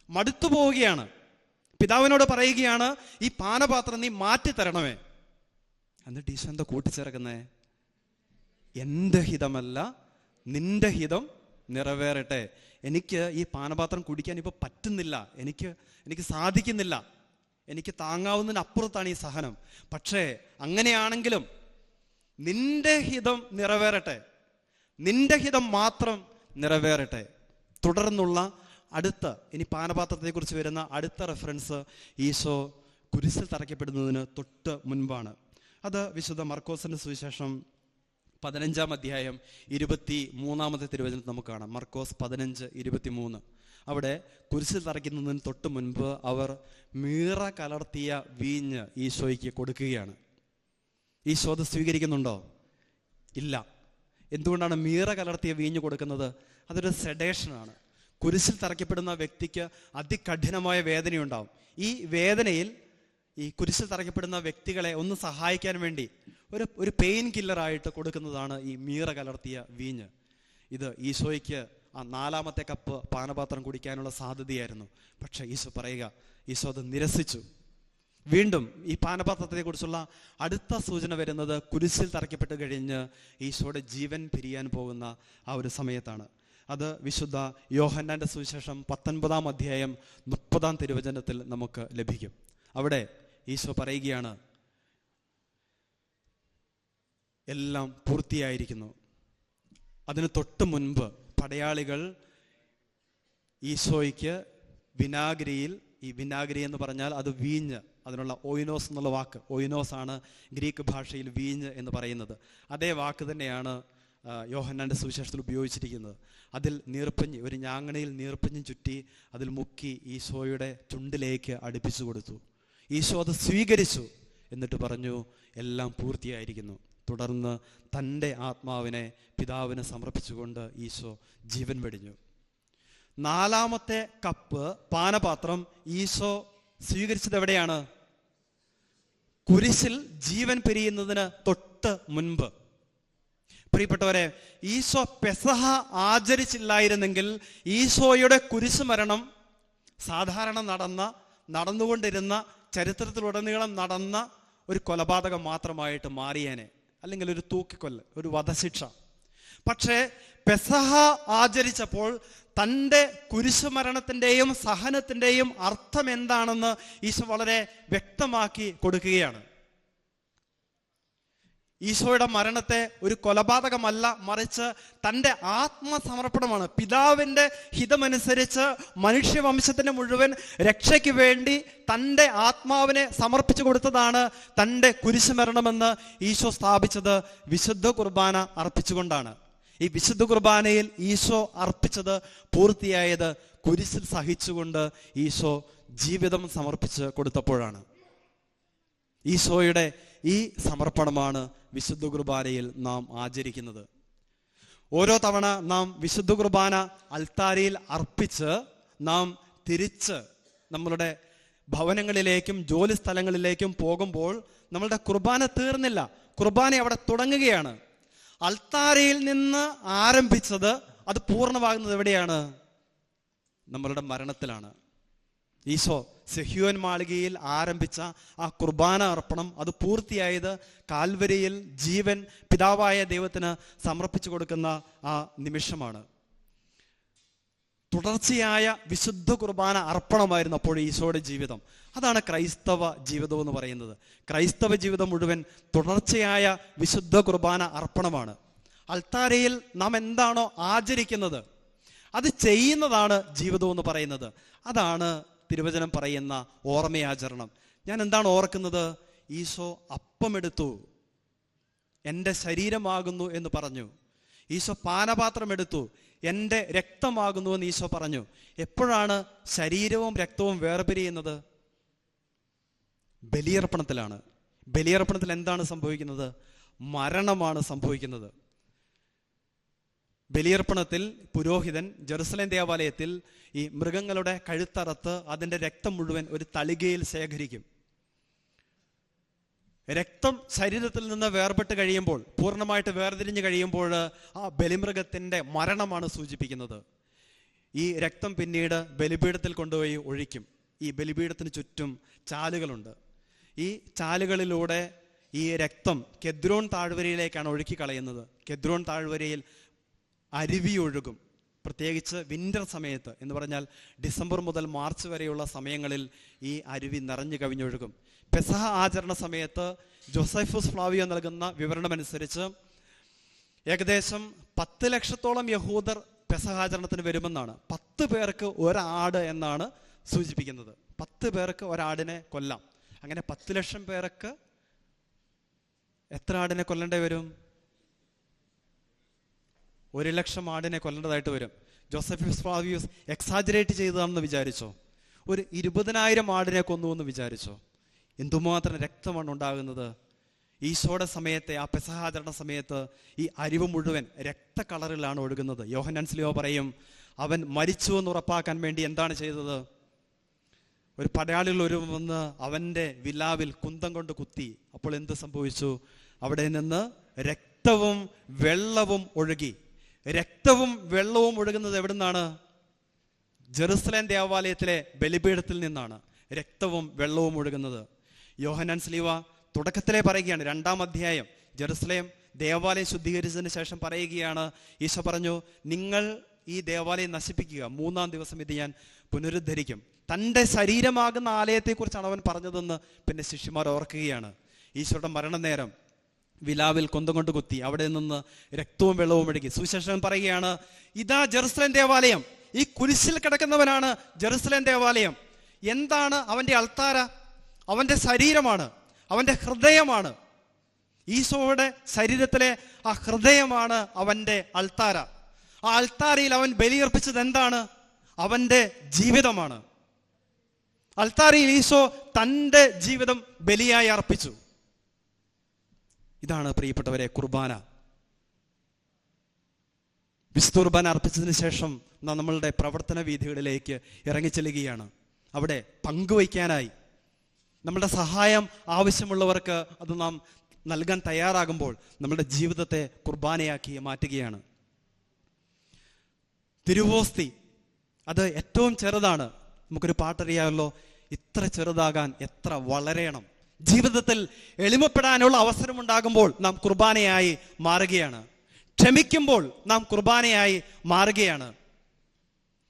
മടുത്തു പോവുകയാണ്. പിതാവിനോട് പറയുകയാണ്, ഈ പാനപാത്രം നീ മാറ്റിത്തരണമേ. എന്നിട്ട് ഈശോ എന്താ കൂട്ടിച്ചേർക്കുന്നേ? എൻ്റെ ഹിതമല്ല നിന്റെ ഹിതം നിറവേറട്ടെ. എനിക്ക് ഈ പാനപാത്രം കുടിക്കാൻ ഇപ്പോൾ പറ്റുന്നില്ല, എനിക്ക് സാധിക്കുന്നില്ല, എനിക്ക് താങ്ങാവുന്നതിന് അപ്പുറത്താണ് ഈ സഹനം. പക്ഷേ അങ്ങനെയാണെങ്കിലും നിന്റെ ഹിതം നിറവേറട്ടെ, നിന്റെ ഹിതം മാത്രം നിറവേറട്ടെ. തുടർന്നുള്ള ഇനി പാനപാത്രത്തെക്കുറിച്ച് വരുന്ന അടുത്ത റെഫറൻസ് ഈശോ കുരിശിൽ തറയ്ക്കപ്പെടുന്നതിന് തൊട്ട് മുൻപാണ്. അത് വിശുദ്ധ മർക്കോസിന്റെ സുവിശേഷം 15-ാം അധ്യായം 23-ാമത്തെ തിരുവചനത്തിൽ നമുക്ക് കാണാം. മർക്കോസ് 15:23. അവിടെ കുരിശിൽ തറയ്ക്കുന്നതിന് തൊട്ട് മുൻപ് അവർ മീറ കലർത്തിയ വീഞ്ഞ് ഈശോയ്ക്ക് കൊടുക്കുകയാണ്. ഈശോ അത് സ്വീകരിക്കുന്നുണ്ടോ? ഇല്ല. എന്തുകൊണ്ടാണ് മീറ കലർത്തിയ വീഞ്ഞ് കൊടുക്കുന്നത്? അതൊരു സെഡേഷനാണ്. കുരിശിൽ തറയ്ക്കപ്പെടുന്ന വ്യക്തിക്ക് അതികഠിനമായ വേദനയുണ്ടാവും. ഈ വേദനയിൽ ഈ കുരിശിൽ തറയ്ക്കപ്പെടുന്ന വ്യക്തികളെ ഒന്ന് സഹായിക്കാൻ വേണ്ടി ഒരു പെയിൻ കില്ലറായിട്ട് കൊടുക്കുന്നതാണ് ഈ മീറ കലർത്തിയ വീഞ്ഞ്. ഇത് ഈശോയ്ക്ക് ആ 4ാമത്തെ കപ്പ് പാനപാത്രം കുടിക്കാനുള്ള സാധ്യതയായിരുന്നു. പക്ഷെ ഈശോ അത് നിരസിച്ചു. വീണ്ടും ഈ പാനപാത്രത്തെക്കുറിച്ചുള്ള അടുത്ത സൂചന വരുന്നത് കുരിശിൽ തറയ്ക്കപ്പെട്ട് കഴിഞ്ഞ് ഈശോയുടെ ജീവൻ പിരിയാൻ പോകുന്ന ആ ഒരു സമയത്താണ്. അത് വിശുദ്ധ യോഹന്നാന്റെ സുവിശേഷം 19-ാം അധ്യായം 30-ാം തിരുവചനത്തിൽ നമുക്ക് ലഭിക്കും. അവിടെ ഈശോ പറയുകയാണ്, എല്ലാം പൂർത്തിയായിരിക്കുന്നു. അതിന് തൊട്ട് മുൻപ് പടയാളികൾ ഈശോയ്ക്ക് വിനാഗിരി എന്ന് പറഞ്ഞാൽ അത് വീഞ്ഞ്, അതിനുള്ള ഓയിനോസ് എന്നുള്ള വാക്ക്, ഓയിനോസ് ആണ് ഗ്രീക്ക് ഭാഷയിൽ വീഞ്ഞ് എന്ന് പറയുന്നത്. അതേ വാക്ക് തന്നെയാണ് യോഹന്നാന്റെ സുവിശേഷത്തിൽ ഉപയോഗിച്ചിരിക്കുന്നത്. അതിൽ ഒരു ഞാങ്ങണയിൽ നീർപ്പഞ്ഞും ചുറ്റി അതിൽ മുക്കി ഈശോയുടെ ചുണ്ടിലേക്ക് അടുപ്പിച്ചു കൊടുത്തു. ഈശോ അത് സ്വീകരിച്ചു. എന്നിട്ട് പറഞ്ഞു, എല്ലാം പൂർത്തിയായിരിക്കുന്നു. തുടർന്ന് തൻ്റെ ആത്മാവിനെ പിതാവിന് സമർപ്പിച്ചുകൊണ്ട് ഈശോ ജീവൻ വെടിഞ്ഞു. 4ാമത്തെ കപ്പ് പാനപാത്രം ഈശോ സ്വീകരിച്ചത് എവിടെയാണ്? കുരിശിൽ ജീവൻ പിരിയുന്നതിന് തൊട്ട് മുൻപ്. പ്രിയപ്പെട്ടവരെ, ഈശോ പെസഹ ആചരിച്ചില്ലായിരുന്നെങ്കിൽ ഈശോയുടെ കുരിശ് മരണം സാധാരണ നടന്നുകൊണ്ടിരുന്ന ചരിത്രത്തിലുടനീളം നടന്ന ഒരു കൊലപാതകം മാത്രമായിട്ട് മാറിയേനെ. അല്ലെങ്കിൽ ഒരു തൂക്കിക്കൊല്ല്, ഒരു വധശിക്ഷ. പക്ഷേ പെസഹ ആചരിച്ചപ്പോൾ തൻ്റെ കുരിശുമരണത്തിൻ്റെയും സഹനത്തിൻ്റെയും അർത്ഥം എന്താണെന്ന് ഈശോ വളരെ വ്യക്തമാക്കി കൊടുക്കുകയാണ്. ഈശോയുടെ മരണത്തെ ഒരു കൊലപാതകമല്ല, മറിച്ച് തൻ്റെ ആത്മസമർപ്പണമാണ്. പിതാവിൻ്റെ ഹിതമനുസരിച്ച് മനുഷ്യവംശത്തിൻ്റെ മുഴുവൻ രക്ഷയ്ക്ക് വേണ്ടി തൻ്റെ ആത്മാവിനെ സമർപ്പിച്ചു കൊടുത്തതാണ് തൻ്റെ കുരിശുമരണമെന്ന് ഈശോ സ്ഥാപിച്ചത് വിശുദ്ധ കുർബാന അർപ്പിച്ചുകൊണ്ടാണ്. ഈ വിശുദ്ധ കുർബാനയിൽ ഈശോ അർപ്പിച്ചത് പൂർത്തിയായത് കുരിശിൽ സഹിച്ചുകൊണ്ട് ഈശോ ജീവിതം സമർപ്പിച്ച് കൊടുത്തപ്പോഴാണ്. ഈശോയുടെ ഈ സമർപ്പണമാണ് വിശുദ്ധ കുർബാനയിൽ നാം ആചരിക്കുന്നത്. ഓരോ തവണ നാം വിശുദ്ധ കുർബാന അൽത്താരയിൽ അർപ്പിച്ച് നാം തിരിച്ച് നമ്മളുടെ ഭവനങ്ങളിലേക്കും ജോലി സ്ഥലങ്ങളിലേക്കും പോകുമ്പോൾ നമ്മളുടെ കുർബാന തീർന്നില്ല, കുർബാന അവിടെ തുടങ്ങുകയാണ്. അൽത്താരയിൽ നിന്ന് ആരംഭിച്ചത് അത് പൂർണ്ണമാകുന്നത് എവിടെയാണ്? നമ്മളുടെ മരണത്തിലാണ്. ഈശോ സെഹ്യോൻ മാളികയിൽ ആരംഭിച്ച ആ കുർബാന അർപ്പണം അത് പൂർത്തിയായത് കാൽവരിയിൽ ജീവൻ പിതാവായ ദൈവത്തിന് സമർപ്പിച്ചു കൊടുക്കുന്ന ആ നിമിഷമാണ്. തുടർച്ചയായ വിശുദ്ധ കുർബാന അർപ്പണമായിരുന്നു അപ്പോൾ ഈശോയുടെ ജീവിതം. അതാണ് ക്രൈസ്തവ ജീവിതം എന്ന് പറയുന്നത്. ക്രൈസ്തവ ജീവിതം മുഴുവൻ തുടർച്ചയായ വിശുദ്ധ കുർബാന അർപ്പണമാണ്. അൽത്താരയിൽ നാം എന്താണോ ആചരിക്കുന്നത് അത് ചെയ്യുന്നതാണ് ജീവിതം എന്ന് പറയുന്നത്. അതാണ് തിരുവചനം പറയുന്ന ഓർമ്മയാചരണം. ഞാൻ എന്താണ് ഓർക്കുന്നത്? ഈശോ അപ്പമെടുത്തു, എൻ്റെ ശരീരമാകുന്നു എന്ന് പറഞ്ഞു. ഈശോ പാനപാത്രം എടുത്തു, എൻ്റെ രക്തമാകുന്നു എന്ന് ഈശോ പറഞ്ഞു. എപ്പോഴാണ് ശരീരവും രക്തവും വേർപിരിയുന്നത്? ബലിയർപ്പണത്തിലാണ്. ബലിയർപ്പണത്തിൽ എന്താണ് സംഭവിക്കുന്നത്? മരണമാണ് സംഭവിക്കുന്നത്. ബലിയർപ്പണത്തിൽ പുരോഹിതൻ ജെറുസലേം ദേവാലയത്തിൽ ഈ മൃഗങ്ങളുടെ കഴുത്തറത്ത് അതിൻ്റെ രക്തം മുഴുവൻ ഒരു തളികയിൽ ശേഖരിക്കും. രക്തം ശരീരത്തിൽ നിന്ന് വേർപെട്ട് കഴിയുമ്പോൾ, പൂർണ്ണമായിട്ട് വേർതിരിഞ്ഞ് കഴിയുമ്പോൾ ആ ബലിമൃഗത്തിൻ്റെ മരണമാണ് സൂചിപ്പിക്കുന്നത്. ഈ രക്തം പിന്നീട് ബലിപീഠത്തിൽ കൊണ്ടുപോയി ഒഴിക്കും. ഈ ബലിപീഠത്തിന് ചുറ്റും ചാലുകളുണ്ട്. ഈ ചാലുകളിലൂടെ ഈ രക്തം കെദ്രോൺ താഴ്വരയിലേക്കാണ് ഒഴുക്കി കളയുന്നത്. കെദ്രോൺ താഴ്വരയിൽ അരുവി ഒഴുകും. പ്രത്യേകിച്ച് വിൻ്റർ സമയത്ത് എന്ന് പറഞ്ഞാൽ ഡിസംബർ മുതൽ മാർച്ച് വരെയുള്ള സമയങ്ങളിൽ ഈ അരുവി നിറഞ്ഞു കവിഞ്ഞൊഴുകും. പെസഹ ആചരണ സമയത്ത് ജോസഫൂസ് ഫ്ലാവിയോ നൽകുന്ന വിവരണമനുസരിച്ച് ഏകദേശം 10 ലക്ഷത്തോളം യഹൂദർ പെസഹ ആചരണത്തിന് വരുമെന്നാണ്. 10 പേർക്ക് ഒരാട് എന്നാണ് സൂചിപ്പിക്കുന്നത്. 10 പേർക്ക് ഒരാടിനെ കൊല്ലാം. അങ്ങനെ 10 ലക്ഷം പേർക്ക് എത്ര ആടിനെ കൊല്ലേണ്ടി വരും? 1 ലക്ഷം ആടിനെ കൊല്ലേണ്ടതായിട്ട് വരും. ജോസഫൂസ് ഫ്ലാവിയൂസ് എക്സാജറേറ്റ് ചെയ്തതാണെന്ന് വിചാരിച്ചോ? ഒരു 20,000 ആടിനെ കൊന്നു എന്ന് വിചാരിച്ചോ? എന്തുമാത്രം രക്തമാണ് ഉണ്ടാകുന്നത്. ഈശോയുടെ സമയത്തെ ആ പെസഹാചരണ സമയത്ത് ഈ അരിവ് മുഴുവൻ രക്ത കളറിലാണ് ഒഴുകുന്നത്. യോഹന്നാൻ സ്ലീഹ പറയും, അവൻ മരിച്ചു എന്ന് ഉറപ്പാക്കാൻ വേണ്ടി എന്താണ് ചെയ്തത്? ഒരു പടയാളികൾ ഒരു വന്ന് അവൻ്റെ വിലാവിൽ കുന്തം കൊണ്ട് കുത്തി. അപ്പോൾ എന്ത് സംഭവിച്ചു? അവിടെ നിന്ന് രക്തവും വെള്ളവും ഒഴുകി. രക്തവും വെള്ളവും ഒഴുകുന്നത് എവിടെ നിന്നാണ്? ജെറുസലേം ദേവാലയത്തിലെ ബലിപീഠത്തിൽ നിന്നാണ് രക്തവും വെള്ളവും ഒഴുകുന്നത്. യോഹന്നാൻ സ്ലീഹ തുടക്കത്തിലെ പറയുകയാണ്, 2-ാം അധ്യായം ജെറുസലേം ദേവാലയം ശുദ്ധീകരിച്ചതിന് ശേഷം പറയുകയാണ്, ഈശോ പറഞ്ഞു, നിങ്ങൾ ഈ ദേവാലയം നശിപ്പിക്കുക, 3-ാം ദിവസം ഇത് ഞാൻ പുനരുദ്ധരിക്കും. തൻ്റെ ശരീരമാകുന്ന ആലയത്തെക്കുറിച്ചാണ് അവൻ പറഞ്ഞതെന്ന് പിന്നെ ശിഷ്യന്മാർ ഓർക്കുകയാണ്. ഈശോയുടെ മരണനേരം വിലാവിൽ കൊന്തം കൊണ്ട് കുത്തി, അവിടെ നിന്ന് രക്തവും വെള്ളവും ഒഴുകി. സുവിശേഷകൻ പറയുകയാണ്, ഇതാ ജെറുസലേം ദേവാലയം, ഈ കുരിശിൽ കിടക്കുന്നവനാണ് ജെറുസലേം ദേവാലയം. എന്താണ് അവൻ്റെ അൾത്താര? അവൻ്റെ ശരീരമാണ്, അവൻ്റെ ഹൃദയമാണ്. ഈശോയുടെ ശരീരത്തിലെ ആ ഹൃദയമാണ് അവൻ്റെ അൾത്താര. ആ അൾത്താരയിൽ അവൻ ബലിയർപ്പിച്ചത് എന്താണ്? അവൻ്റെ ജീവിതമാണ്. അൾത്താരയിൽ ഈശോ തൻ്റെ ജീവിതം ബലിയായി അർപ്പിച്ചു. ഇതാണ് പ്രിയപ്പെട്ടവരെ കുർബാന. വിശുദ്ധ കുർബാന അർപ്പിച്ചതിന് ശേഷം നാം നമ്മളുടെ പ്രവർത്തന വീഥികളിലേക്ക് ഇറങ്ങിച്ചെല്ലുകയാണ്. അവിടെ പങ്കുവയ്ക്കാനായി നമ്മളുടെ സഹായം ആവശ്യമുള്ളവർക്ക് അത് നാം നൽകാൻ തയ്യാറാകുമ്പോൾ നമ്മളുടെ ജീവിതത്തെ കുർബാനയാക്കി മാറ്റുകയാണ്. തിരുവോസ്തി അത് ഏറ്റവും ചെറുതാണ്. നമുക്കൊരു പാട്ടറിയാമല്ലോ, ഇത്ര ചെറുതാകാൻ എത്ര വളരണം. ജീവിതത്തിൽ എളിമപ്പെടാനുള്ള അവസരമുണ്ടാകുമ്പോൾ നാം കുർബാനയായി മാറുകയാണ്. ക്ഷമിക്കുമ്പോൾ നാം കുർബാനയായി മാറുകയാണ്.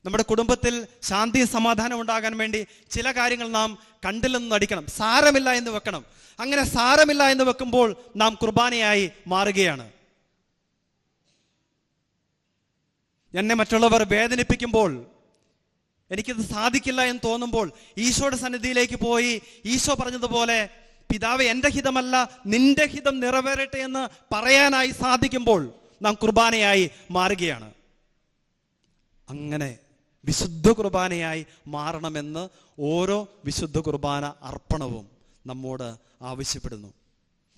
നമ്മുടെ കുടുംബത്തിൽ ശാന്തിയും സമാധാനം ഉണ്ടാകാൻ വേണ്ടി ചില കാര്യങ്ങൾ നാം കണ്ടില്ലെന്ന് നടിക്കണം, സാരമില്ല എന്ന് വെക്കണം. അങ്ങനെ സാരമില്ല എന്ന് വെക്കുമ്പോൾ നാം കുർബാനയായി മാറുകയാണ്. എന്നെ മറ്റുള്ളവർ വേദനിപ്പിക്കുമ്പോൾ, എനിക്കിത് സാധിക്കില്ല എന്ന് തോന്നുമ്പോൾ ഈശോയുടെ സന്നിധിയിലേക്ക് പോയി ഈശോ പറഞ്ഞതുപോലെ പിതാവേ, എൻ്റെ ഹിതമല്ല നിന്റെ ഹിതം നിറവേറട്ടെ എന്ന് പറയാനായി സാധിക്കുമ്പോൾ നാം കുർബാനയായി മാറുകയാണ്. അങ്ങനെ വിശുദ്ധ കുർബാനയായി മാറണമെന്ന് ഓരോ വിശുദ്ധ കുർബാന അർപ്പണവും നമ്മോട് ആവശ്യപ്പെടുന്നു.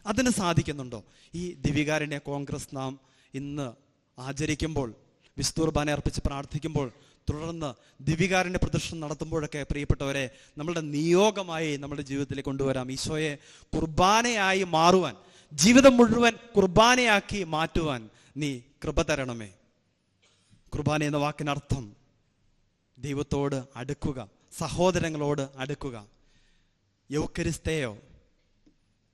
അതിന് സാധിക്കുന്നുണ്ടോ? ഈ ദിവികാരുണ്യ കോൺഗ്രസ് നാം ഇന്ന് ആചരിക്കുമ്പോൾ, വിശുദ്ധ കുർബാന അർപ്പിച്ച് പ്രാർത്ഥിക്കുമ്പോൾ, തുടർന്ന് ദിവികാരുണ്യ പ്രദർശനം നടത്തുമ്പോഴൊക്കെ പ്രിയപ്പെട്ടവരെ, നമ്മളുടെ നിയോഗമായി നമ്മുടെ ജീവിതത്തിലേക്ക് കൊണ്ടുവരാം. ഈശോയെ കുർബാനയായി മാറുവാൻ, ജീവിതം മുഴുവൻ കുർബാനയാക്കി മാറ്റുവാൻ നീ കൃപ തരണമേ. കുർബാന എന്ന വാക്കിനർത്ഥം ദൈവത്തോട് അടുക്കുക, സഹോദരങ്ങളോട് അടുക്കുക. യൗക്കരിസ്തയോ,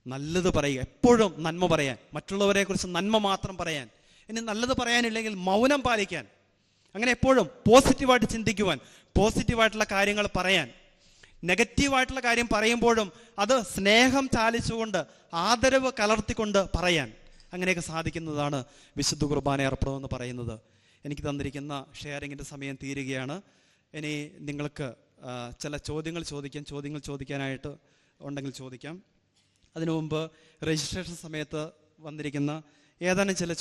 നല്ലത് പറയുക, എപ്പോഴും നന്മ പറയാൻ, മറ്റുള്ളവരെ കുറിച്ച് നന്മ മാത്രം പറയാൻ. ഇനി നല്ലത് പറയാനില്ലെങ്കിൽ മൗനം പാലിക്കാൻ. അങ്ങനെ എപ്പോഴും പോസിറ്റീവായിട്ട് ചിന്തിക്കുവാൻ, പോസിറ്റീവായിട്ടുള്ള കാര്യങ്ങൾ പറയാൻ. നെഗറ്റീവായിട്ടുള്ള കാര്യം പറയുമ്പോഴും അത് സ്നേഹം ചാലിച്ചുകൊണ്ട്, ആദരവ് കലർത്തിക്കൊണ്ട് പറയാൻ. അങ്ങനെയൊക്കെ സാധിക്കുന്നതാണ് വിശുദ്ധ കുർബാന അർപ്പണമെന്ന് പറയുന്നത്. എനിക്ക് തന്നിരിക്കുന്ന ഷെയറിങ്ങിൻ്റെ സമയം തീരുകയാണ്. ഇനി നിങ്ങൾക്ക് ചില ചോദ്യങ്ങൾ ചോദിക്കാനായിട്ട് ഉണ്ടെങ്കിൽ ചോദിക്കാം. അതിനു മുമ്പ് രജിസ്ട്രേഷൻ സമയത്ത് വന്നിരിക്കുന്ന ഏതാനും ചില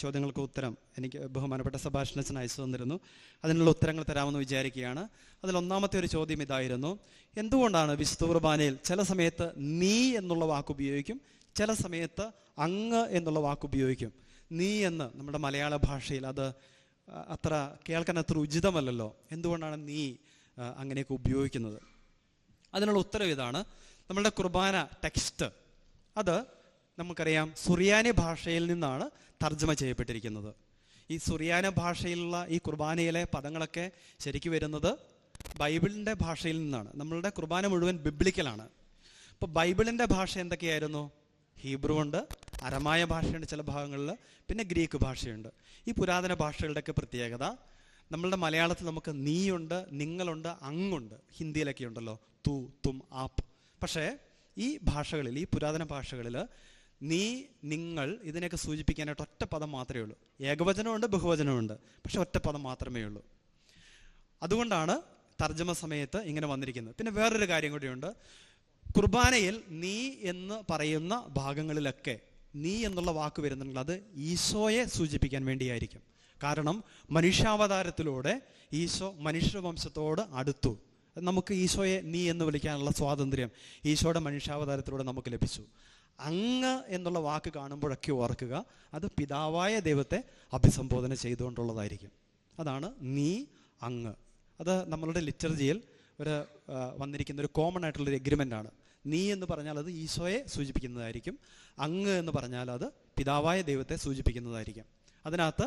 ചോദ്യങ്ങൾക്ക് ഉത്തരം എനിക്ക് ബഹുമാനപ്പെട്ട സഭാഷണച്ചൻ അയച്ചു തന്നിരുന്നു. അതിനുള്ള ഉത്തരങ്ങൾ തരാമെന്ന് വിചാരിക്കുകയാണ്. അതിലൊന്നാമത്തെ ഒരു ചോദ്യം ഇതായിരുന്നു: എന്തുകൊണ്ടാണ് വിശുദ്ധ കുർബാനയിൽ ചില സമയത്ത് നീ എന്നുള്ള വാക്ക് ഉപയോഗിക്കും, ചില സമയത്ത് അങ്ങ് എന്നുള്ള വാക്ക് ഉപയോഗിക്കും? നീ എന്ന് നമ്മുടെ മലയാള ഭാഷയിൽ അത് അത്ര കേൾക്കാൻ അത്ര ഉചിതമല്ലല്ലോ. എന്തുകൊണ്ടാണ് നീ അങ്ങനെയൊക്കെ ഉപയോഗിക്കുന്നത്? അതിനുള്ള ഉത്തരം ഇതാണ്. നമ്മളുടെ കുർബാന ടെക്സ്റ്റ് അത് നമുക്കറിയാം സുറിയാനി ഭാഷയിൽ നിന്നാണ് തർജ്ജമ ചെയ്യപ്പെട്ടിരിക്കുന്നത്. ഈ സുറിയാനി ഭാഷയിലുള്ള ഈ കുർബാനയിലെ പദങ്ങളൊക്കെ ശരിക്കും വരുന്നത് ബൈബിളിൻ്റെ ഭാഷയിൽ നിന്നാണ്. നമ്മളുടെ കുർബാന മുഴുവൻ ബിബ്ലിക്കലാണ്. അപ്പോൾ ബൈബിളിൻ്റെ ഭാഷ എന്തൊക്കെയായിരുന്നു? ഹീബ്രു ഉണ്ട്, അരമായ ഭാഷയുണ്ട് ചില ഭാഗങ്ങളിൽ, പിന്നെ ഗ്രീക്ക് ഭാഷയുണ്ട്. ഈ പുരാതന ഭാഷകളുടെയൊക്കെ പ്രത്യേകത, നമ്മളുടെ മലയാളത്തിൽ നമുക്ക് നീയുണ്ട്, നിങ്ങളുണ്ട്, അങ്ങുണ്ട്, ഹിന്ദിയിലൊക്കെ ഉണ്ടല്ലോ തു, തും, ആപ്പ്. പക്ഷേ ഈ ഭാഷകളിൽ, ഈ പുരാതന ഭാഷകളിൽ നീ, നിങ്ങൾ ഇതിനെയൊക്കെ സൂചിപ്പിക്കാനായിട്ട് ഒറ്റ പദം മാത്രമേ ഉള്ളൂ. ഏകവചനമുണ്ട്, ബഹുവചനമുണ്ട്, പക്ഷെ ഒറ്റ പദം മാത്രമേ ഉള്ളൂ. അതുകൊണ്ടാണ് തർജ്ജമ സമയത്ത് ഇങ്ങനെ വന്നിരിക്കുന്നത്. പിന്നെ വേറൊരു കാര്യം കൂടിയുണ്ട്. കുർബാനയിൽ നീ എന്ന് പറയുന്ന ഭാഗങ്ങളിലൊക്കെ നീ എന്നുള്ള വാക്ക് വരുന്നുണ്ടെങ്കിൽ അത് ഈശോയെ സൂചിപ്പിക്കാൻ വേണ്ടിയായിരിക്കും. കാരണം മനുഷ്യാവതാരത്തിലൂടെ ഈശോ മനുഷ്യവംശത്തോട് അടുത്തു. നമുക്ക് ഈശോയെ നീ എന്ന് വിളിക്കാനുള്ള സ്വാതന്ത്ര്യം ഈശോയുടെ മനുഷ്യാവതാരത്തിലൂടെ നമുക്ക് ലഭിച്ചു. അങ്ങ് എന്നുള്ള വാക്ക് കാണുമ്പോഴൊക്കെ ഓർക്കുക, അത് പിതാവായ ദൈവത്തെ അഭിസംബോധന ചെയ്തുകൊണ്ടുള്ളതായിരിക്കും. അതാണ് നീ, അങ്ങ്. അത് നമ്മളുടെ ലിറ്റർജിയിൽ വന്നിരിക്കുന്ന ഒരു കോമൺ ആയിട്ടുള്ളൊരു എഗ്രിമെൻ്റ് ആണ്. നീ എന്ന് പറഞ്ഞാൽ അത് ഈശോയെ സൂചിപ്പിക്കുന്നതായിരിക്കും, അങ്ങ് എന്ന് പറഞ്ഞാൽ അത് പിതാവായ ദൈവത്തെ സൂചിപ്പിക്കുന്നതായിരിക്കും. അതിനകത്ത്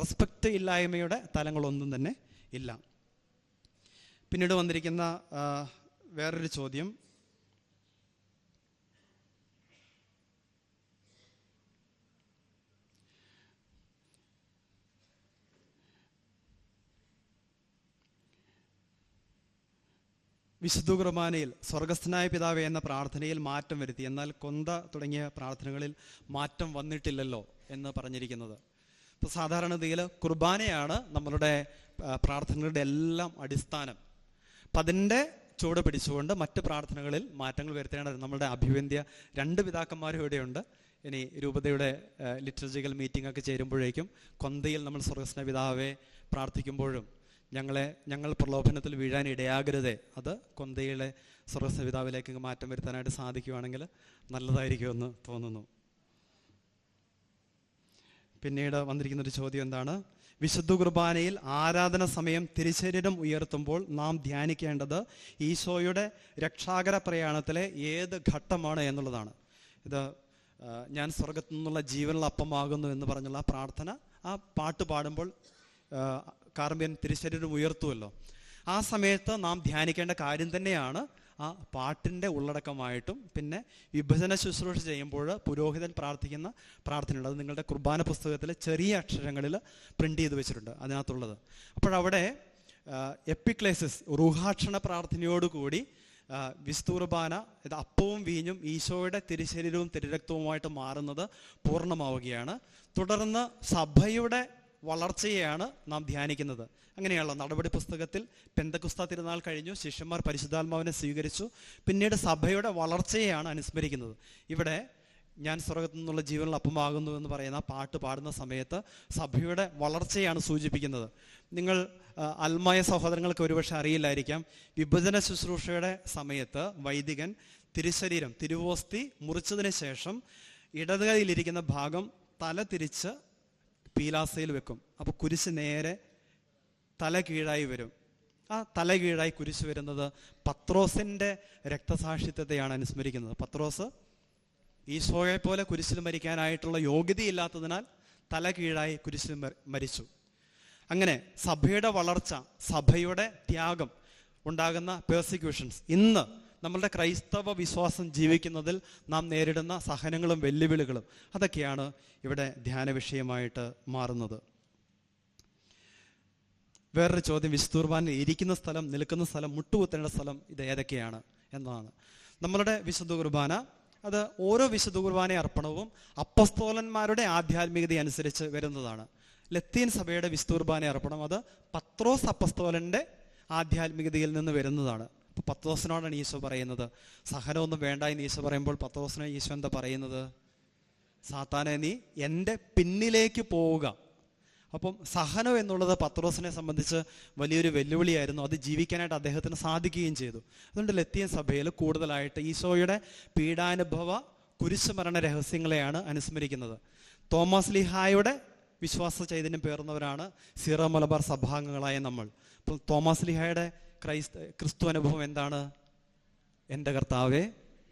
റെസ്പെക്റ്റ് ഇല്ലായ്മയുടെ തലങ്ങളൊന്നും തന്നെ ഇല്ല. പിന്നീട് വന്നിരിക്കുന്ന വേറൊരു ചോദ്യം: വിശുദ്ധ കുർബാനയിൽ സ്വർഗസ്ഥനായ പിതാവേ എന്ന പ്രാർത്ഥനയിൽ മാറ്റം വരുത്തി, എന്നാൽ കൊന്ത തുടങ്ങിയ പ്രാർത്ഥനകളിൽ മാറ്റം വന്നിട്ടില്ലല്ലോ എന്ന് പറഞ്ഞിരിക്കുന്നത്. ഇപ്പോൾ സാധാരണഗതിയിൽ കുർബാനയാണ് നമ്മളുടെ പ്രാർത്ഥനകളുടെ എല്ലാം അടിസ്ഥാനം. അപ്പം അതിൻ്റെ ചുവട് പിടിച്ചുകൊണ്ട് മറ്റ് പ്രാർത്ഥനകളിൽ മാറ്റങ്ങൾ വരുത്തേണ്ടത് നമ്മളുടെ അഭിവന്ദ്യ 2 പിതാക്കന്മാരും ഇവിടെയുണ്ട്. ഇനി രൂപതയുടെ ലിറ്റർജിക്കൽ മീറ്റിംഗ് ഒക്കെ ചേരുമ്പോഴേക്കും കൊന്തയിൽ നമ്മൾ സ്വർഗസ്ഥനായ പിതാവേ പ്രാർത്ഥിക്കുമ്പോഴും ഞങ്ങൾ പ്രലോഭനത്തിൽ വീഴാൻ ഇടയാകരുതേ, അത് കൊന്തയിലെ സ്വർഗസ്ഥനായ പിതാവിലേക്ക് മാറ്റം വരുത്താനായിട്ട് സാധിക്കുകയാണെങ്കിൽ നല്ലതായിരിക്കുമെന്ന് തോന്നുന്നു. പിന്നീട് വന്നിരിക്കുന്നൊരു ചോദ്യം എന്താണ്: വിശുദ്ധ കുർബാനയിൽ ആരാധന സമയം തിരുശരീരം ഉയർത്തുമ്പോൾ നാം ധ്യാനിക്കേണ്ടത് ഈശോയുടെ രക്ഷാകര പ്രയാണത്തിലെ ഏത് ഘട്ടമാണ് എന്നുള്ളതാണ്. ഇത് ഞാൻ സ്വർഗത്തു നിന്നുള്ള ജീവനുള്ള അപ്പമാകുന്നു എന്ന് പറഞ്ഞുള്ള പ്രാർത്ഥന, ആ പാട്ട് പാടുമ്പോൾ കാർമ്മ്യൻ തിരുശരീരം ഉയർത്തുമല്ലോ, ആ സമയത്ത് നാം ധ്യാനിക്കേണ്ട കാര്യം തന്നെയാണ് ആ പാട്ടിൻ്റെ ഉള്ളടക്കമായിട്ടും പിന്നെ വിഭജന ശുശ്രൂഷ ചെയ്യുമ്പോൾ പുരോഹിതൻ പ്രാർത്ഥിക്കുന്ന പ്രാർത്ഥനയുണ്ട്. അത് നിങ്ങളുടെ കുർബാന പുസ്തകത്തിൽ ചെറിയ അക്ഷരങ്ങളിൽ പ്രിൻ്റ് ചെയ്ത് വെച്ചിട്ടുണ്ട് അതിനകത്തുള്ളത്. അപ്പോഴവിടെ എപ്പിക്ലേസിസ് റുഹാക്ഷണ പ്രാർത്ഥനയോടുകൂടി വിശുദ്ധ കുർബാന ഇത് അപ്പവും വീഞ്ഞും ഈശോയുടെ തിരുശരീരവും തിരുരക്തവുമായിട്ട് മാറുന്നത് പൂർണ്ണമാവുകയാണ്. തുടർന്ന് സഭയുടെ വളർച്ചയെയാണ് നാം ധ്യാനിക്കുന്നത്. അങ്ങനെയുള്ള നടപടി പുസ്തകത്തിൽ പെന്തക്കുസ്ത തിരുനാൾ കഴിഞ്ഞു, ശിഷ്യന്മാർ പരിശുദ്ധാത്മാവിനെ സ്വീകരിച്ചു, പിന്നീട് സഭയുടെ വളർച്ചയെയാണ് അനുസ്മരിക്കുന്നത്. ഇവിടെ ഞാൻ സ്വർഗത്തു നിന്നുള്ള ജീവനുള്ള അപ്പമാകുന്നു എന്ന് പറയുന്ന പാട്ട് പാടുന്ന സമയത്ത് സഭയുടെ വളർച്ചയാണ് സൂചിപ്പിക്കുന്നത്. നിങ്ങൾ അൽമായ സഹോദരങ്ങൾക്ക് ഒരുപക്ഷെ അറിയില്ലായിരിക്കാം, വിഭജന ശുശ്രൂഷയുടെ സമയത്ത് വൈദികൻ തിരുശരീരം തിരുവോസ്തി മുറിച്ചതിന് ശേഷം ഇടത് കൈയിലിരിക്കുന്ന ഭാഗം തല തിരിച്ച് പീലാസയിൽ വെക്കും. അപ്പോൾ കുരിശ് നേരെ തല കീഴായി വരും. ആ തല കീഴായി കുരിശ് വരുന്നത് പത്രോസിൻ്റെ രക്തസാക്ഷിത്വത്തെയാണ് അനുസ്മരിക്കുന്നത്. പത്രോസ് ഈശോയെ പോലെ കുരിശിൽ മരിക്കാനായിട്ടുള്ള യോഗ്യതയില്ലാത്തതിനാൽ തല കീഴായി കുരിശിൽ മരിച്ചു. അങ്ങനെ സഭയുടെ വളർച്ച, സഭയുടെ ത്യാഗം, ഉണ്ടാകുന്ന പേഴ്സിക്യൂഷൻസ്, ഇന്ന് നമ്മളുടെ ക്രൈസ്തവ വിശ്വാസം ജീവിക്കുന്നതിൽ നാം നേരിടുന്ന സഹനങ്ങളും വെല്ലുവിളികളും, അതൊക്കെയാണ് ഇവിടെ ധ്യാന വിഷയമായിട്ട് മാറുന്നത്. വേറൊരു ചോദ്യം, വിശുദ്ധ കുർബാനയിൽ ഇരിക്കുന്ന സ്ഥലം, നിൽക്കുന്ന സ്ഥലം, മുട്ടുകുത്തേണ്ട സ്ഥലം ഇത് ഏതൊക്കെയാണ് എന്നതാണ്. നമ്മളുടെ വിശുദ്ധ കുർബാന അത് ഓരോ വിശുദ്ധ കുർബാന അർപ്പണവും അപ്പസ്തോലന്മാരുടെ ആധ്യാത്മികത അനുസരിച്ച് വരുന്നതാണ്. ലത്തീൻ സഭയുടെ വിശുദ്ധ കുർബാന അർപ്പണം അത് പത്രോസ് അപ്പസ്തോലന്റെ ആധ്യാത്മികതയിൽ നിന്ന് വരുന്നതാണ്. അപ്പോൾ പത്രോസിനോടാണ് ഈശോ പറയുന്നത് സഹനമൊന്നും വേണ്ട എന്ന് ഈശോ പറയുമ്പോൾ പത്രോസിനെ ഈശോ എന്താ പറയുന്നത്? സാത്താനെ നീ എൻ്റെ പിന്നിലേക്ക് പോവുക. അപ്പം സഹനം എന്നുള്ളത് പത്രോസിനെ സംബന്ധിച്ച് വലിയൊരു വെല്ലുവിളിയായിരുന്നു. അത് ജീവിക്കാനായിട്ട് അദ്ദേഹത്തിന് സാധിക്കുകയും ചെയ്തു. അതുകൊണ്ട് ലത്തീൻ സഭയിൽ കൂടുതലായിട്ട് ഈശോയുടെ പീഡാനുഭവ കുരിശുമരണ രഹസ്യങ്ങളെയാണ് അനുസ്മരിക്കുന്നത്. തോമസ് ലീഹായുടെ വിശ്വാസ ചൈതന്യം പേർന്നവരാണ് സീറോ മലബാർ സഭാംഗങ്ങളായ നമ്മൾ. അപ്പോൾ തോമസ് ലീഹായുടെ ക്രിസ്തു അനുഭവം എന്താണ്? എൻ്റെ കർത്താവേ,